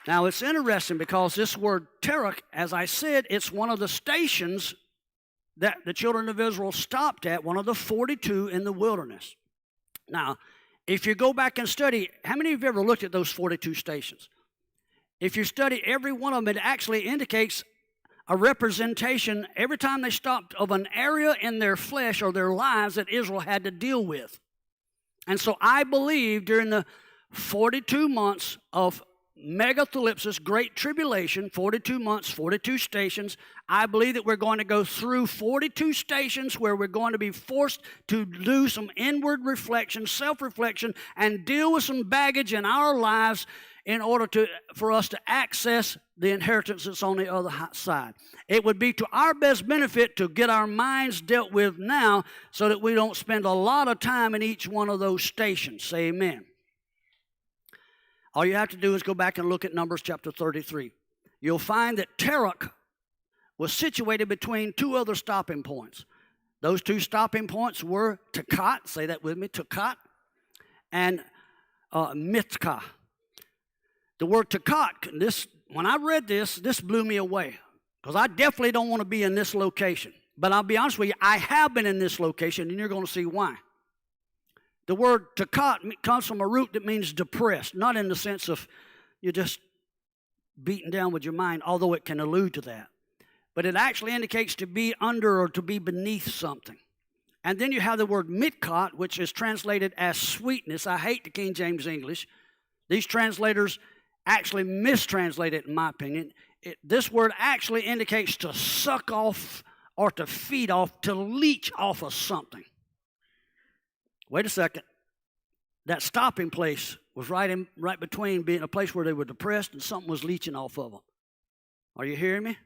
Now, it's interesting because this word Terach, as I said, it's one of the stations that the children of Israel stopped at, one of the 42 in the wilderness. Now, if you go back and study, how many of you ever looked at those 42 stations? If you study every one of them, it actually indicates a representation every time they stopped of an area in their flesh or their lives that Israel had to deal with. And so I believe during the 42 months of megathalipsis, great tribulation, 42 months, 42 stations, I believe that we're going to go through 42 stations where we're going to be forced to do some inward reflection, self-reflection, and deal with some baggage in our lives in order for us to access the inheritance that's on the other side. It would be to our best benefit to get our minds dealt with now so that we don't spend a lot of time in each one of those stations. Say amen. All you have to do is go back and look at Numbers chapter 33. You'll find that Terach was situated between two other stopping points. Those two stopping points were Takat, say that with me, Takat, and Mitkah. The word Takat, when I read this blew me away, because I definitely don't want to be in this location. But I'll be honest with you, I have been in this location, and you're going to see why. The word Takat comes from a root that means depressed, not in the sense of you're just beaten down with your mind, although it can allude to that. But it actually indicates to be under or to be beneath something. And then you have the word Mitkah, which is translated as sweetness. I hate the King James English. These translators actually mistranslate it, in my opinion. This word actually indicates to suck off or to feed off, to leech off of something. Wait a second. That stopping place was right between being a place where they were depressed and something was leeching off of them. Are you hearing me?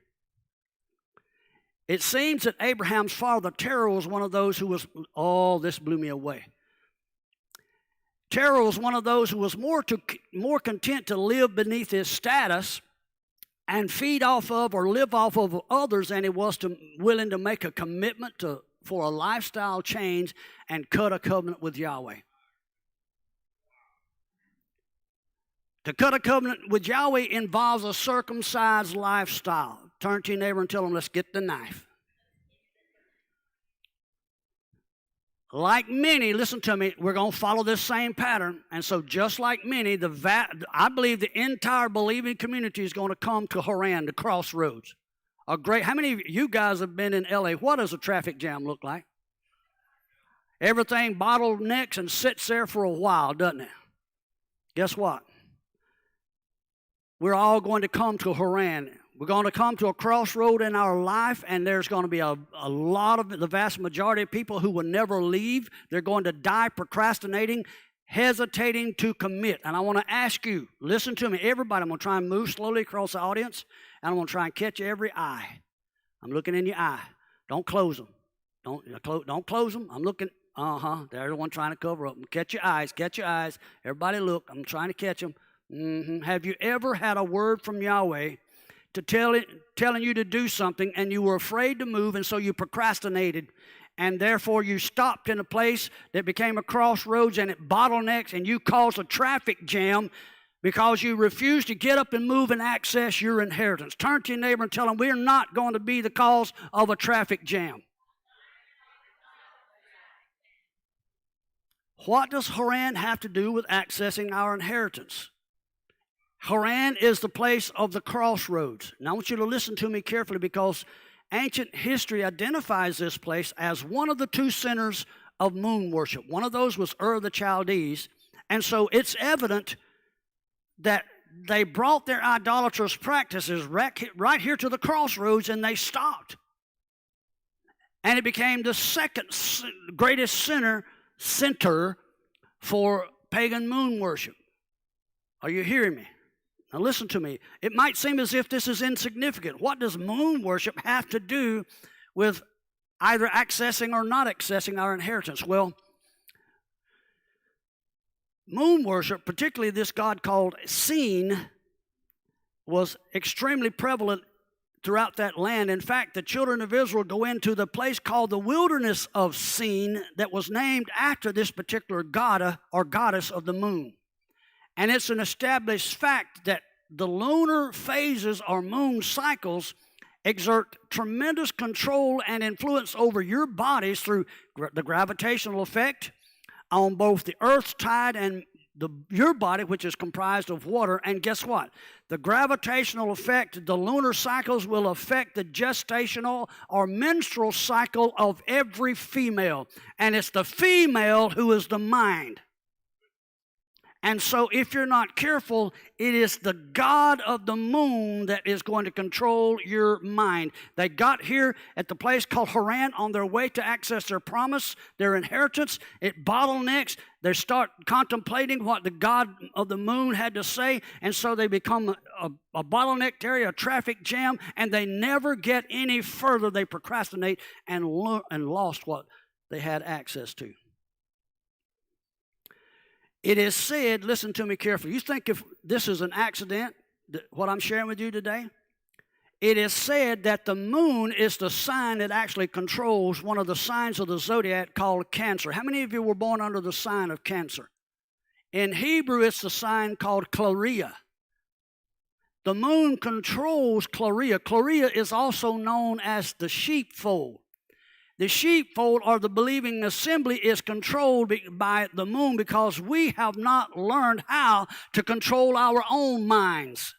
It seems that Abraham's father, Terah, was one of those who was, oh, this blew me away. Terah was one of those who was more content to live beneath his status and feed off of or live off of others than he was willing to make a commitment for a lifestyle change and cut a covenant with Yahweh. To cut a covenant with Yahweh involves a circumcised lifestyle. Turn to your neighbor and tell him, let's get the knife. Like many, listen to me, we're going to follow this same pattern. And so just like many, I believe the entire believing community is going to come to Haran, the crossroads. How many of you guys have been in L.A.? What does a traffic jam look like? Everything bottlenecks and sits there for a while, doesn't it? Guess what? We're all going to come to Haran. We're going to come to a crossroad in our life, and there's going to be a lot of the vast majority of people who will never leave. They're going to die procrastinating, hesitating to commit. And I want to ask you, listen to me, everybody. I'm going to try and move slowly across the audience, and I'm going to try and catch every eye. I'm looking in your eye. Don't close them. Don't close them. I'm looking. They're the one trying to cover up. Catch your eyes. Catch your eyes. Everybody look. I'm trying to catch them. Have you ever had a word from Yahweh to telling you to do something, and you were afraid to move, and so you procrastinated, and therefore you stopped in a place that became a crossroads, and it bottlenecks, and you caused a traffic jam because you refused to get up and move and access your inheritance? Turn to your neighbor and tell them, we're not going to be the cause of a traffic jam. What does Haran have to do with accessing our inheritance? Haran is the place of the crossroads. Now I want you to listen to me carefully, because ancient history identifies this place as one of the two centers of moon worship. One of those was Ur of the Chaldees. And so it's evident that they brought their idolatrous practices right here to the crossroads, and they stopped. And it became the second greatest center for pagan moon worship. Are you hearing me? Now listen to me. It might seem as if this is insignificant. What does moon worship have to do with either accessing or not accessing our inheritance? Well, moon worship, particularly this god called Sin, was extremely prevalent throughout that land. In fact, the children of Israel go into the place called the wilderness of Sin that was named after this particular god or goddess of the moon. And it's an established fact that the lunar phases or moon cycles exert tremendous control and influence over your bodies through the gravitational effect on both the earth's tide and your body, which is comprised of water. And guess what? The gravitational effect, the lunar cycles, will affect the gestational or menstrual cycle of every female. And it's the female who is the mind. And so if you're not careful, it is the god of the moon that is going to control your mind. They got here at the place called Haran on their way to access their promise, their inheritance. It bottlenecks. They start contemplating what the god of the moon had to say, and so they become a bottlenecked area, a traffic jam, and they never get any further. They procrastinate and lost what they had access to. It is said, listen to me carefully. You think if this is an accident, what I'm sharing with you today? It is said that the moon is the sign that actually controls one of the signs of the zodiac called Cancer. How many of you were born under the sign of Cancer? In Hebrew, it's the sign called Chloria. The moon controls Chloria. Chloria is also known as the sheepfold. The sheepfold, or the believing assembly, is controlled by the moon because we have not learned how to control our own minds.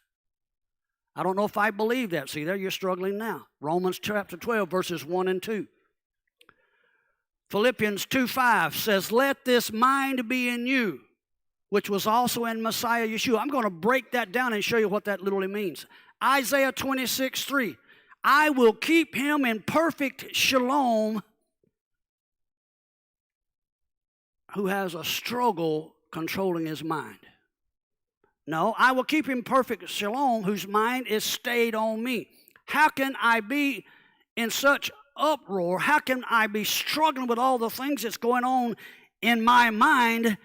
I don't know if I believe that. See, there you're struggling now. Romans chapter 12, verses 1 and 2. Philippians 2:5 says, let this mind be in you, which was also in Messiah Yeshua. I'm going to break that down and show you what that literally means. Isaiah 26:3. I will keep him in perfect shalom who has a struggle controlling his mind. No, I will keep him in perfect shalom whose mind is stayed on me. How can I be in such uproar? How can I be struggling with all the things that's going on in my mind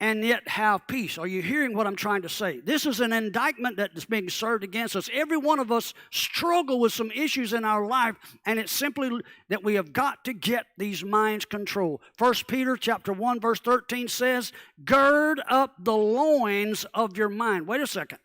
and yet have peace? Are you hearing what I'm trying to say? This is an indictment that is being served against us. Every one of us struggle with some issues in our life, and it's simply that we have got to get these minds controlled. 1 Peter chapter 1, verse 13 says, gird up the loins of your mind. Wait a second.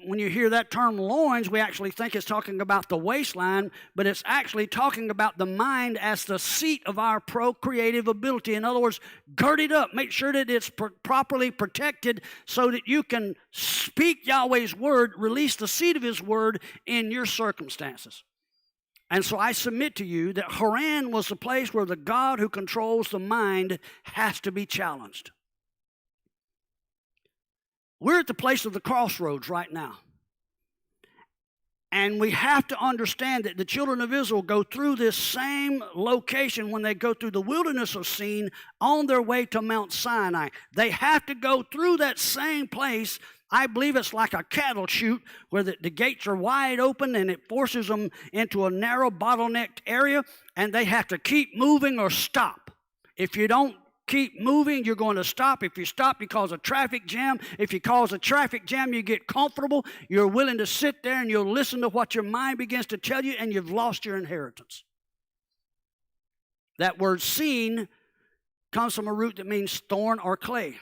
When you hear that term loins, we actually think it's talking about the waistline, but it's actually talking about the mind as the seat of our procreative ability. In other words, gird it up. Make sure that it's properly protected so that you can speak Yahweh's word, release the seed of his word in your circumstances. And so I submit to you that Haran was the place where the God who controls the mind has to be challenged. We're at the place of the crossroads right now. And we have to understand that the children of Israel go through this same location when they go through the wilderness of Sin on their way to Mount Sinai. They have to go through that same place. I believe it's like a cattle chute where the gates are wide open and it forces them into a narrow bottlenecked area, and they have to keep moving or stop. If you don't keep moving, you're going to stop. If you stop, you cause a traffic jam. If you cause a traffic jam, you get comfortable. You're willing to sit there and you'll listen to what your mind begins to tell you, and you've lost your inheritance. That word seen comes from a root that means thorn or clay,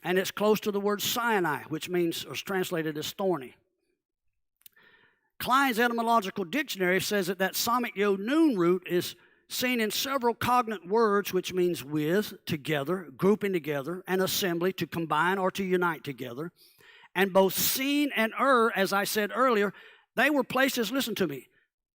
and it's close to the word Sinai, which means, or is translated as thorny. Klein's etymological dictionary says that Samic Yod Nun root is seen in several cognate words, which means with, together, grouping together, and assembly, to combine or to unite together. And both Sin and as I said earlier, they were places, listen to me,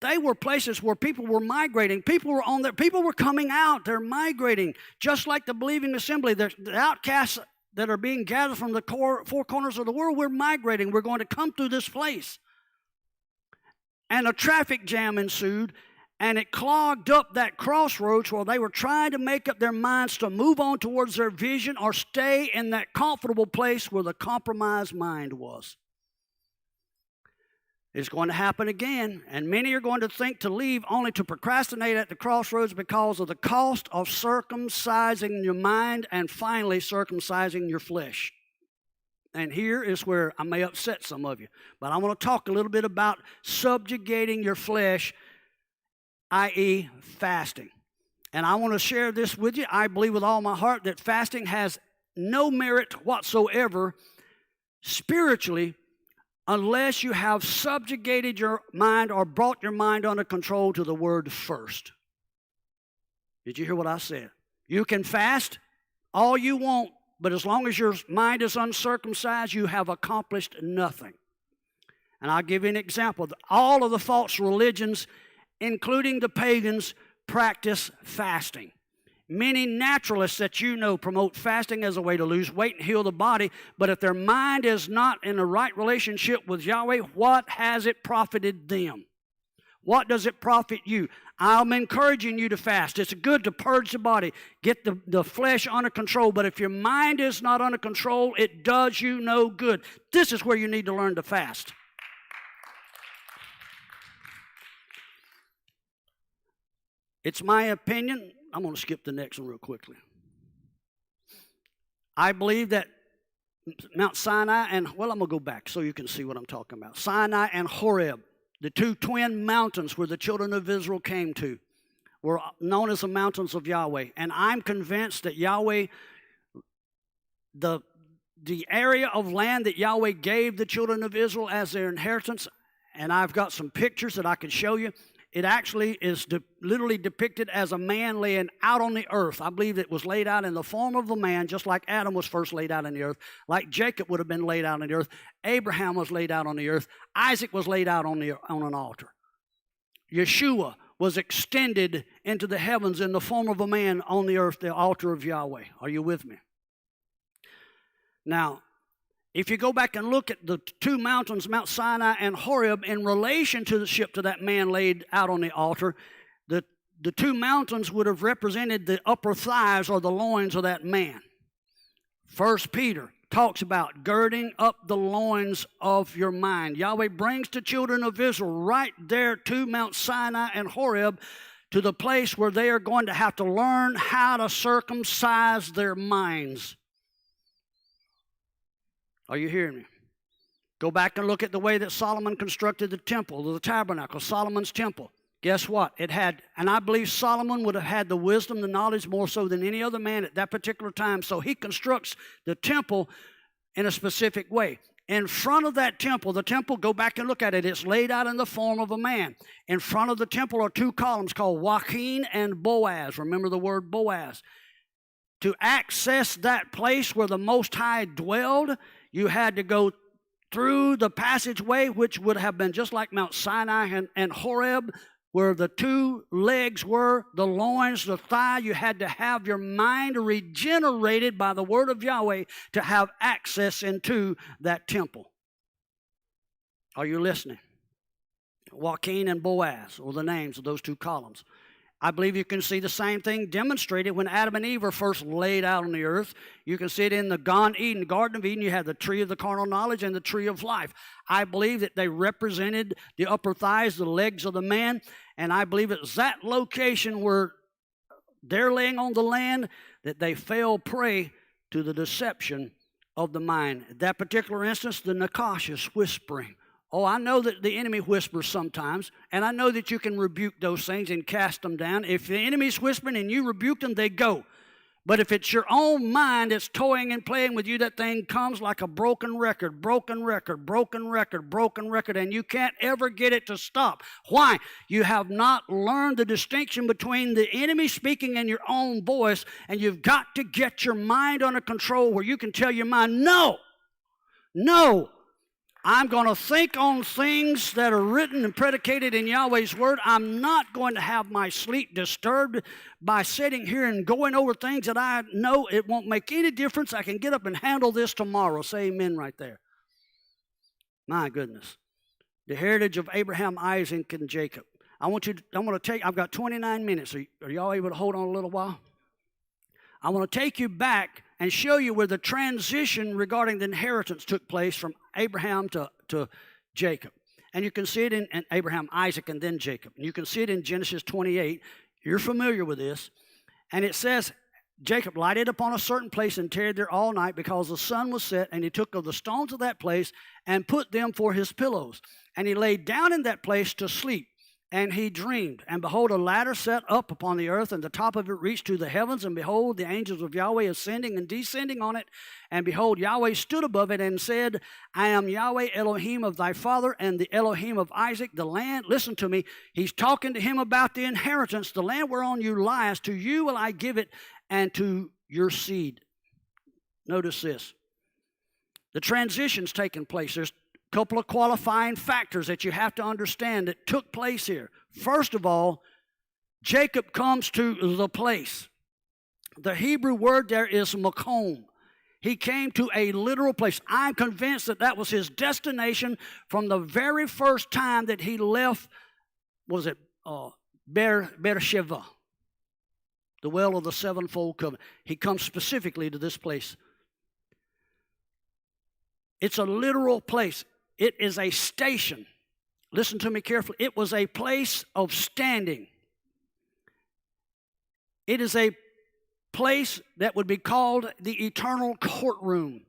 they were places where people were migrating. People were coming out. They're migrating. Just like the believing assembly, the outcasts that are being gathered from the four corners of the world, we're migrating. We're going to come through this place. And a traffic jam ensued, and it clogged up that crossroads where they were trying to make up their minds to move on towards their vision or stay in that comfortable place where the compromised mind was. It's going to happen again, and many are going to think to leave only to procrastinate at the crossroads because of the cost of circumcising your mind and finally circumcising your flesh. And here is where I may upset some of you, but I want to talk a little bit about subjugating your flesh, i.e. fasting. And I want to share this with you. I believe with all my heart that fasting has no merit whatsoever spiritually unless you have subjugated your mind or brought your mind under control to the word first. Did you hear what I said? You can fast all you want, but as long as your mind is uncircumcised, you have accomplished nothing. And I'll give you an example. All of the false religions, including the pagans, practice fasting. Many naturalists that you know promote fasting as a way to lose weight and heal the body, but if their mind is not in the right relationship with Yahweh, what has it profited them? What does it profit you? I'm encouraging you to fast. It's good to purge the body, get the flesh under control, but if your mind is not under control, it does you no good. This is where you need to learn to fast. It's my opinion. I'm going to skip the next one real quickly. I believe that Mount Sinai and, I'm going to go back so you can see what I'm talking about. Sinai and Horeb, the two twin mountains where the children of Israel came to, were known as the mountains of Yahweh. And I'm convinced that Yahweh, the area of land that Yahweh gave the children of Israel as their inheritance, and I've got some pictures that I can show you. It actually is literally depicted as a man laying out on the earth. I believe it was laid out in the form of a man, just like Adam was first laid out on the earth, like Jacob would have been laid out on the earth. Abraham was laid out on the earth. Isaac was laid out on an altar. Yeshua was extended into the heavens in the form of a man on the earth, the altar of Yahweh. Are you with me? Now, if you go back and look at the two mountains, Mount Sinai and Horeb, in relation to that man laid out on the altar, the two mountains would have represented the upper thighs or the loins of that man. 1 Peter talks about girding up the loins of your mind. Yahweh brings the children of Israel right there to Mount Sinai and Horeb, to the place where they are going to have to learn how to circumcise their minds. Are you hearing me? Go back and look at the way that Solomon constructed the temple, the tabernacle, Solomon's temple. Guess what? It had, and I believe Solomon would have had the wisdom, the knowledge more so than any other man at that particular time. So he constructs the temple in a specific way. In front of that temple, the temple, go back and look at it, it's laid out in the form of a man. In front of the temple are two columns called Joachim and Boaz. Remember the word Boaz. To access that place where the Most High dwelled, you had to go through the passageway, which would have been just like Mount Sinai and Horeb, where the two legs were, the loins, the thigh. You had to have your mind regenerated by the word of Yahweh to have access into that temple. Are you listening? Joachim and Boaz are the names of those two columns. I believe you can see the same thing demonstrated when Adam and Eve were first laid out on the earth. You can see it in the Garden of Eden. You had the tree of the carnal knowledge and the tree of life. I believe that they represented the upper thighs, the legs of the man, and I believe it's that location where they're laying on the land that they fell prey to the deception of the mind. At that particular instance, the Nakash is whispering. Oh, I know that the enemy whispers sometimes, and I know that you can rebuke those things and cast them down. If the enemy's whispering and you rebuke them, they go. But if it's your own mind that's toying and playing with you, that thing comes like a broken record, and you can't ever get it to stop. Why? You have not learned the distinction between the enemy speaking in your own voice, and you've got to get your mind under control where you can tell your mind, no, I'm going to think on things that are written and predicated in Yahweh's word. I'm not going to have my sleep disturbed by sitting here and going over things that I know it won't make any difference. I can get up and handle this tomorrow. Say amen right there. My goodness. The heritage of Abraham, Isaac, and Jacob. I've got 29 minutes. Are y'all able to hold on a little while? I want to take you back and show you where the transition regarding the inheritance took place from Abraham to Jacob. And you can see it in Abraham, Isaac, and then Jacob. And you can see it in Genesis 28. You're familiar with this. And it says, Jacob lighted upon a certain place and tarried there all night because the sun was set, and he took of the stones of that place and put them for his pillows. And he laid down in that place to sleep. And he dreamed, and behold, a ladder set up upon the earth, and the top of it reached to the heavens, and behold, the angels of Yahweh ascending and descending on it. And behold, Yahweh stood above it and said, I am Yahweh Elohim of thy father, and the Elohim of Isaac. The land, listen to me, he's talking to him about the inheritance. The land whereon you liest, to you will I give it, and to your seed. Notice this. The transition's taking place. There's couple of qualifying factors that you have to understand that took place here. First of all, Jacob comes to the place. The Hebrew word there is makom. He came to a literal place. I'm convinced that that was his destination from the very first time that he left, Beersheba, the well of the sevenfold covenant. He comes specifically to this place. It's a literal place. It is a station. Listen to me carefully. It was a place of standing. It is a place that would be called the eternal courtroom.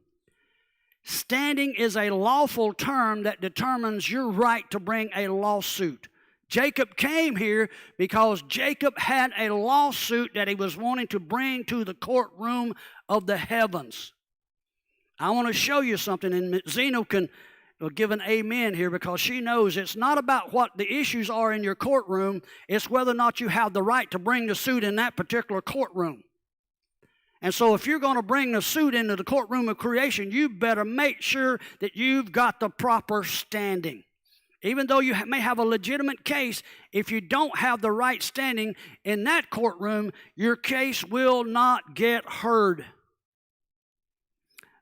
Standing is a lawful term that determines your right to bring a lawsuit. Jacob came here because Jacob had a lawsuit that he was wanting to bring to the courtroom of the heavens. I want to show you something, and Zeno can give an amen here because she knows it's not about what the issues are in your courtroom, it's whether or not you have the right to bring the suit in that particular courtroom. And so if you're going to bring the suit into the courtroom of creation, you better make sure that you've got the proper standing. Even though you may have a legitimate case, if you don't have the right standing in that courtroom, your case will not get heard.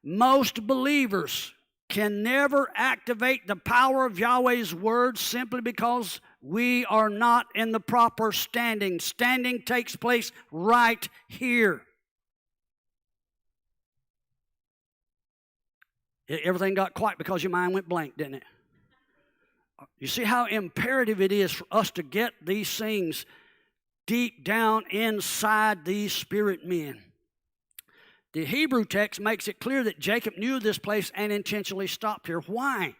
Most believers can never activate the power of Yahweh's word simply because we are not in the proper standing. Standing takes place right here. Everything got quiet because your mind went blank, didn't it? You see how imperative it is for us to get these things deep down inside these spirit men. The Hebrew text makes it clear that Jacob knew this place and intentionally stopped here. Why?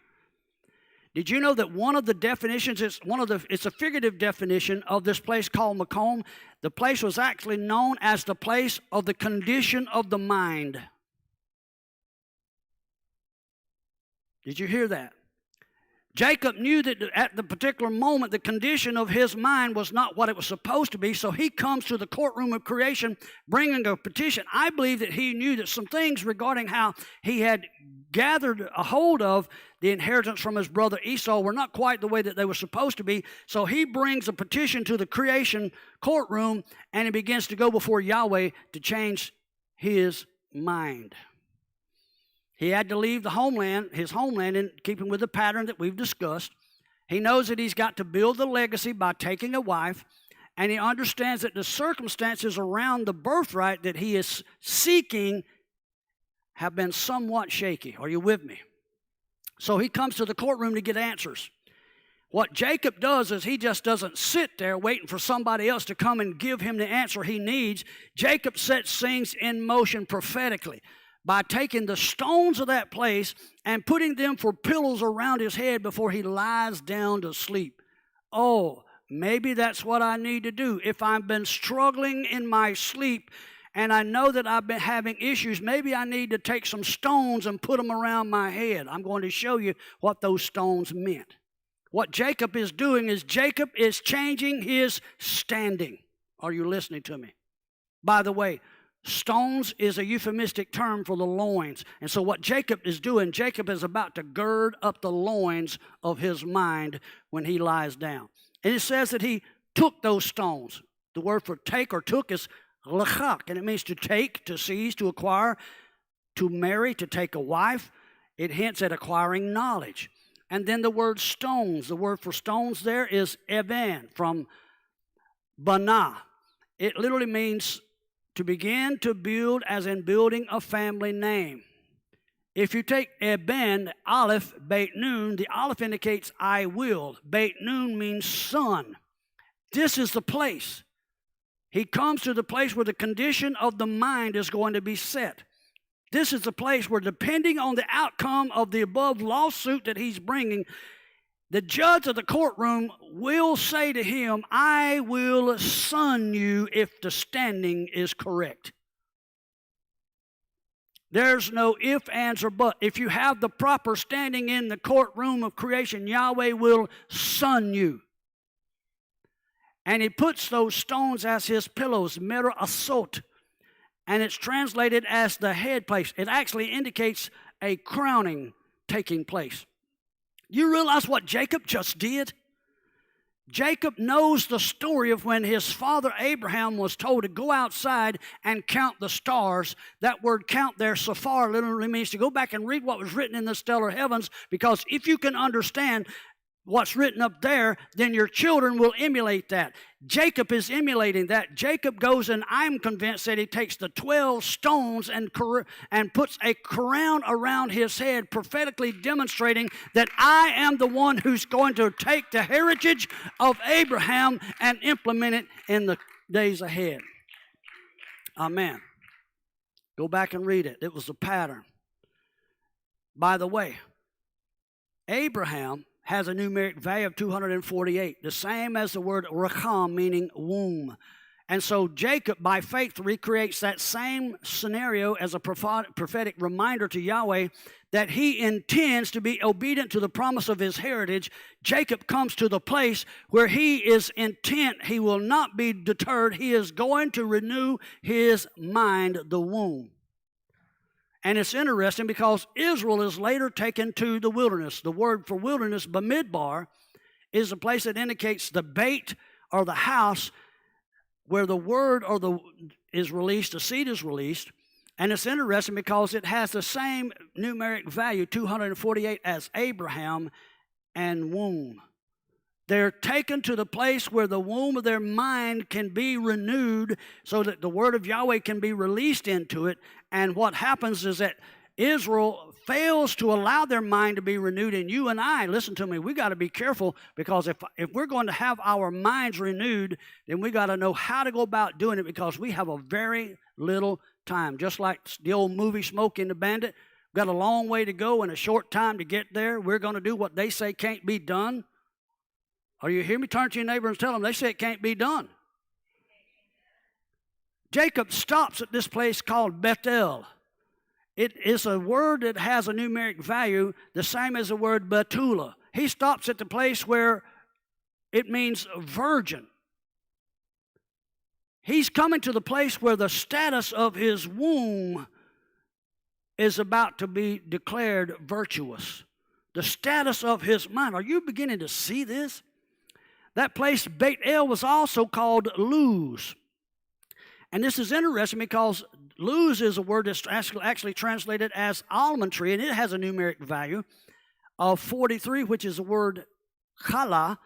Did you know that one of the definitions, it's a figurative definition of this place called Makom? The place was actually known as the place of the condition of the mind. Did you hear that? Jacob knew that at the particular moment, the condition of his mind was not what it was supposed to be, so he comes to the courtroom of creation bringing a petition. I believe that he knew that some things regarding how he had gathered a hold of the inheritance from his brother Esau were not quite the way that they were supposed to be, so he brings a petition to the creation courtroom, and he begins to go before Yahweh to change his mind. He had to leave his homeland, in keeping with the pattern that we've discussed. He knows that he's got to build the legacy by taking a wife, and he understands that the circumstances around the birthright that he is seeking have been somewhat shaky. Are you with me? So he comes to the courtroom to get answers. What Jacob does is he just doesn't sit there waiting for somebody else to come and give him the answer he needs. Jacob sets things in motion prophetically by taking the stones of that place and putting them for pillows around his head before he lies down to sleep. Oh, maybe that's what I need to do. If I've been struggling in my sleep and I know that I've been having issues, maybe I need to take some stones and put them around my head. I'm going to show you what those stones meant. What Jacob is doing is Jacob is changing his standing. Are you listening to me? By the way, stones is a euphemistic term for the loins. And so what Jacob is doing, Jacob is about to gird up the loins of his mind when he lies down. And it says that he took those stones. The word for take or took is lachak, and it means to take, to seize, to acquire, to marry, to take a wife. It hints at acquiring knowledge. And then the word stones, the word for stones there is eben, from bana. It literally means to begin to build, as in building a family name. If you take Eben, Aleph, Beit Nun, the Aleph indicates I will. Beit Nun means son. This is the place. He comes to the place where the condition of the mind is going to be set. This is the place where, depending on the outcome of the above lawsuit that he's bringing, the judge of the courtroom will say to him, I will son you if the standing is correct. There's no ifs, ands, or buts. If you have the proper standing in the courtroom of creation, Yahweh will son you. And he puts those stones as his pillows, mera asot, and it's translated as the head place. It actually indicates a crowning taking place. You realize what Jacob just did? Jacob knows the story of when his father Abraham was told to go outside and count the stars. That word count there, safar, literally means to go back and read what was written in the stellar heavens, because if you can understand what's written up there, then your children will emulate that. Jacob is emulating that. Jacob goes, and I'm convinced that he takes the 12 stones and puts a crown around his head, prophetically demonstrating that I am the one who's going to take the heritage of Abraham and implement it in the days ahead. Amen. Go back and read it. It was a pattern. By the way, Abraham has a numeric value of 248, the same as the word racham, meaning womb. And so Jacob, by faith, recreates that same scenario as a prophetic reminder to Yahweh that he intends to be obedient to the promise of his heritage. Jacob comes to the place where he is intent. He will not be deterred. He is going to renew his mind, the womb. And it's interesting because Israel is later taken to the wilderness. The word for wilderness, Bamidbar, is a place that indicates the bait or the house where the word is released, the seed is released. And it's interesting because it has the same numeric value, 248, as Abraham and womb. They're taken to the place where the womb of their mind can be renewed so that the word of Yahweh can be released into it. And what happens is that Israel fails to allow their mind to be renewed. And you and I, listen to me, we got to be careful, because if we're going to have our minds renewed, then we got to know how to go about doing it, because we have a very little time. Just like the old movie Smokey and the Bandit, we've got a long way to go and a short time to get there. We're going to do what they say can't be done. Are you hear me? Turn to your neighbor and tell them they say it can't be done. Jacob stops at this place called Bethel. It is a word that has a numeric value, the same as the word Betula. He stops at the place where it means virgin. He's coming to the place where the status of his womb is about to be declared virtuous. The status of his mind. Are you beginning to see this? That place, Beit El, was also called Luz. And this is interesting because Luz is a word that's actually translated as almond tree, and it has a numeric value of 43, which is the word chala,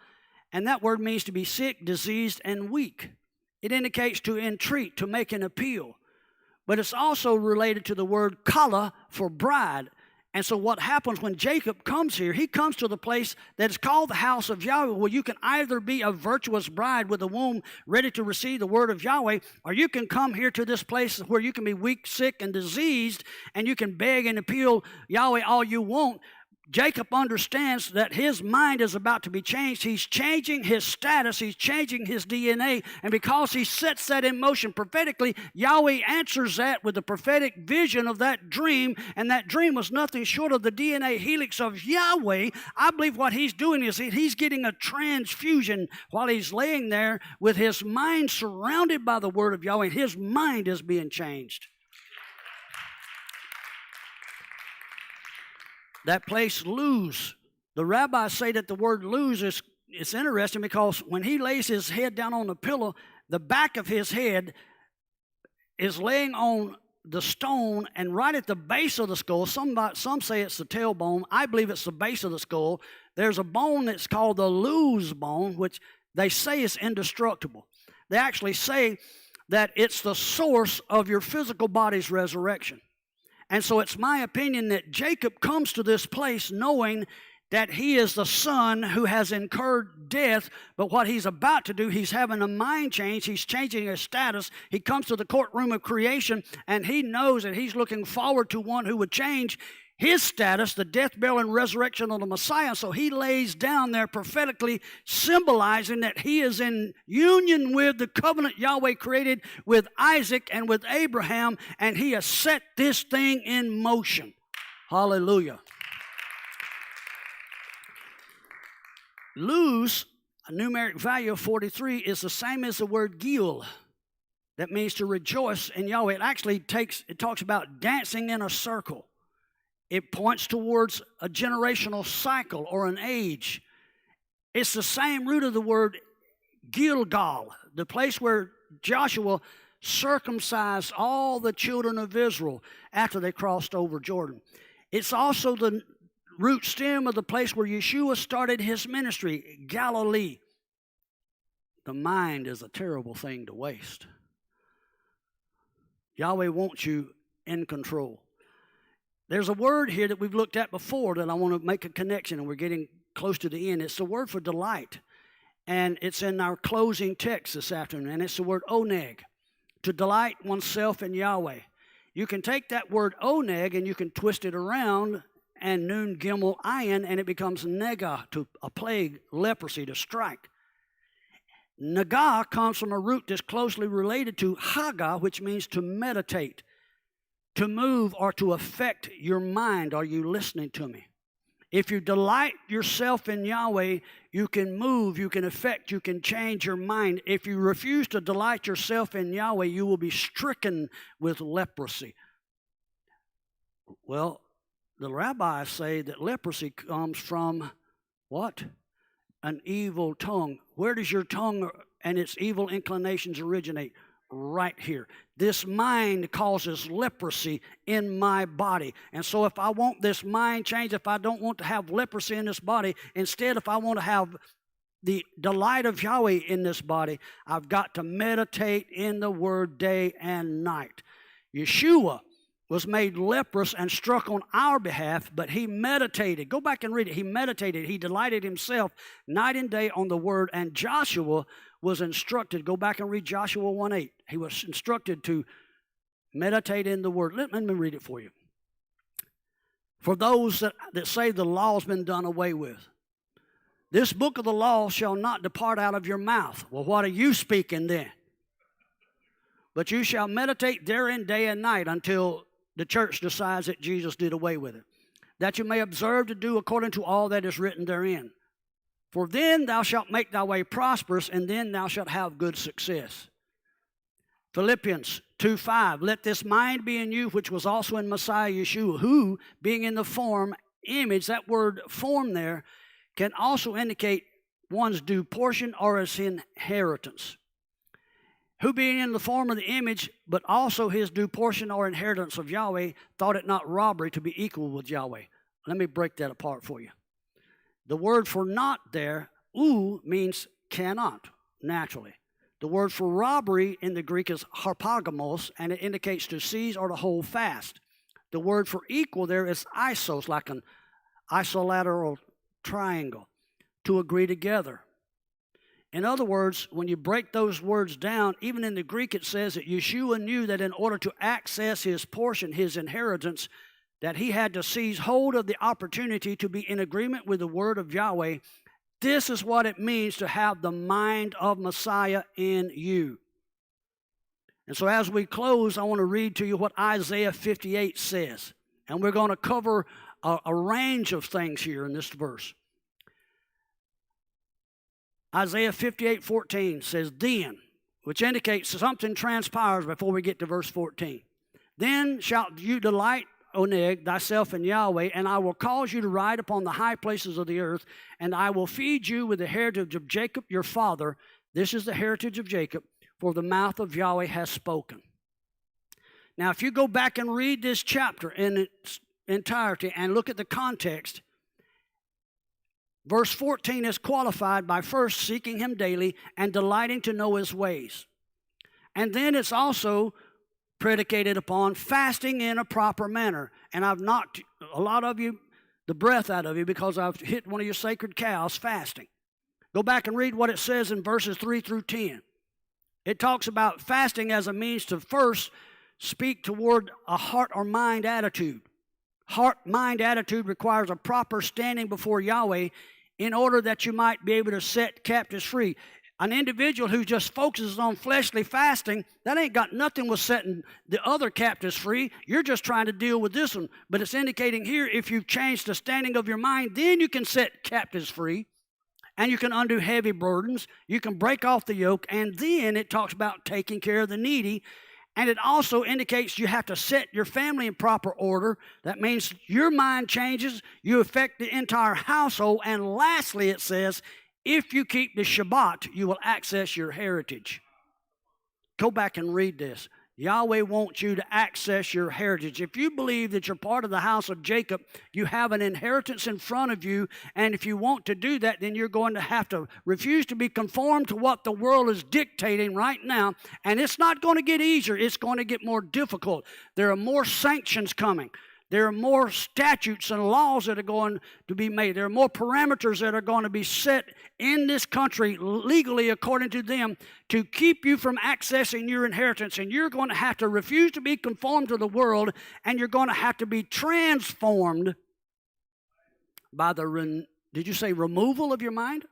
and that word means to be sick, diseased, and weak. It indicates to entreat, to make an appeal. But it's also related to the word kala for bride. And so what happens when Jacob comes here, he comes to the place that is called the house of Yahweh, where you can either be a virtuous bride with a womb ready to receive the word of Yahweh, or you can come here to this place where you can be weak, sick, and diseased, and you can beg and appeal Yahweh all you want. Jacob understands that his mind is about to be changed. He's changing his status. He's changing his DNA. And because he sets that in motion prophetically, Yahweh answers that with the prophetic vision of that dream. And that dream was nothing short of the DNA helix of Yahweh. I believe what he's doing is he's getting a transfusion while he's laying there with his mind surrounded by the word of Yahweh. His mind is being changed. That place, Luz. The rabbis say that the word Luz it's interesting because when he lays his head down on the pillow, the back of his head is laying on the stone, and right at the base of the skull, some say it's the tailbone. I believe it's the base of the skull. There's a bone that's called the Luz bone, which they say is indestructible. They actually say that it's the source of your physical body's resurrection. And so it's my opinion that Jacob comes to this place knowing that he is the son who has incurred death, but what he's about to do, he's having a mind change. He's changing his status. He comes to the courtroom of creation, and he knows that he's looking forward to one who would change his status, the death, burial, and resurrection of the Messiah. So he lays down there prophetically symbolizing that he is in union with the covenant Yahweh created with Isaac and with Abraham, and he has set this thing in motion. Hallelujah. Luz, a numeric value of 43, is the same as the word Gil. That means to rejoice in Yahweh. It talks about dancing in a circle. It points towards a generational cycle or an age. It's the same root of the word Gilgal, the place where Joshua circumcised all the children of Israel after they crossed over Jordan. It's also the root stem of the place where Yeshua started his ministry, Galilee. The mind is a terrible thing to waste. Yahweh wants you in control. There's a word here that we've looked at before that I want to make a connection, and we're getting close to the end. It's the word for delight, and it's in our closing text this afternoon, and it's the word oneg, to delight oneself in Yahweh. You can take that word oneg and you can twist it around, and nun gimel ayin, and it becomes nega, to a plague, leprosy, to strike. Nagah comes from a root that's closely related to haga, which means to meditate, to move, or to affect your mind. Are you listening to me? If you delight yourself in Yahweh, you can move, you can affect, you can change your mind. If you refuse to delight yourself in Yahweh, you will be stricken with leprosy. Well, the rabbis say that leprosy comes from what? An evil tongue. Where does your tongue and its evil inclinations originate? Right here. This mind causes leprosy in my body. And so if I want this mind change, if I don't want to have leprosy in this body, instead if I want to have the delight of Yahweh in this body, I've got to meditate in the word day and night. Yeshua was made leprous and struck on our behalf, but he meditated. Go back and read it. He meditated. He delighted himself night and day on the word, and Joshua was instructed. Go back and read Joshua 1:8. He was instructed to meditate in the word. Let me read it for you. For those that say the law's been done away with, this book of the law shall not depart out of your mouth. Well, what are you speaking then? But you shall meditate therein day and night until the church decides that Jesus did away with it, that you may observe to do according to all that is written therein. For then thou shalt make thy way prosperous, and then thou shalt have good success. Philippians 2:5, let this mind be in you, which was also in Messiah Yeshua, who, being in the form, image, that word form there, can also indicate one's due portion or his inheritance. Who being in the form of the image, but also his due portion or inheritance of Yahweh, thought it not robbery to be equal with Yahweh. Let me break that apart for you. The word for not there, means cannot, naturally. The word for robbery in the Greek is harpagamos, and it indicates to seize or to hold fast. The word for equal there is isos, like an isolateral triangle, to agree together. In other words, when you break those words down, even in the Greek it says that Yeshua knew that in order to access his portion, his inheritance, that he had to seize hold of the opportunity to be in agreement with the word of Yahweh. This is what it means to have the mind of Messiah in you. And so as we close, I want to read to you what Isaiah 58 says. And we're going to cover a range of things here in this verse. Isaiah 58:14 says, then, which indicates something transpires before we get to verse 14. Then shalt you delight, Oneg, thyself in Yahweh, and I will cause you to ride upon the high places of the earth, and I will feed you with the heritage of Jacob your father. This is the heritage of Jacob, for the mouth of Yahweh has spoken. Now, if you go back and read this chapter in its entirety and look at the context, verse 14 is qualified by first seeking him daily and delighting to know his ways. And then it's also predicated upon fasting in a proper manner. And I've knocked a lot of you the breath out of you because I've hit one of your sacred cows, fasting. Go back and read what it says in verses 3 through 10. It talks about fasting as a means to first speak toward a heart or mind attitude. Heart-mind attitude requires a proper standing before Yahweh in order that you might be able to set captives free. An individual who just focuses on fleshly fasting, that ain't got nothing with setting the other captives free. You're just trying to deal with this one. But it's indicating here, if you've changed the standing of your mind, then you can set captives free. And you can undo heavy burdens. You can break off the yoke. And then it talks about taking care of the needy. And it also indicates you have to set your family in proper order. That means your mind changes. You affect the entire household. And lastly, it says, if you keep the Shabbat, you will access your heritage. Go back and read this. Yahweh wants you to access your heritage. If you believe that you're part of the house of Jacob, you have an inheritance in front of you, and if you want to do that, then you're going to have to refuse to be conformed to what the world is dictating right now, and it's not going to get easier. It's going to get more difficult. There are more sanctions coming. There are more statutes and laws that are going to be made. There are more parameters that are going to be set in this country legally according to them to keep you from accessing your inheritance. And you're going to have to refuse to be conformed to the world, and you're going to have to be transformed by the, did you say removal of your mind?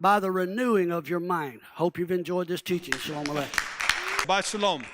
By the renewing of your mind. Hope you've enjoyed this teaching. Shalom Aleichem. Bye, shalom.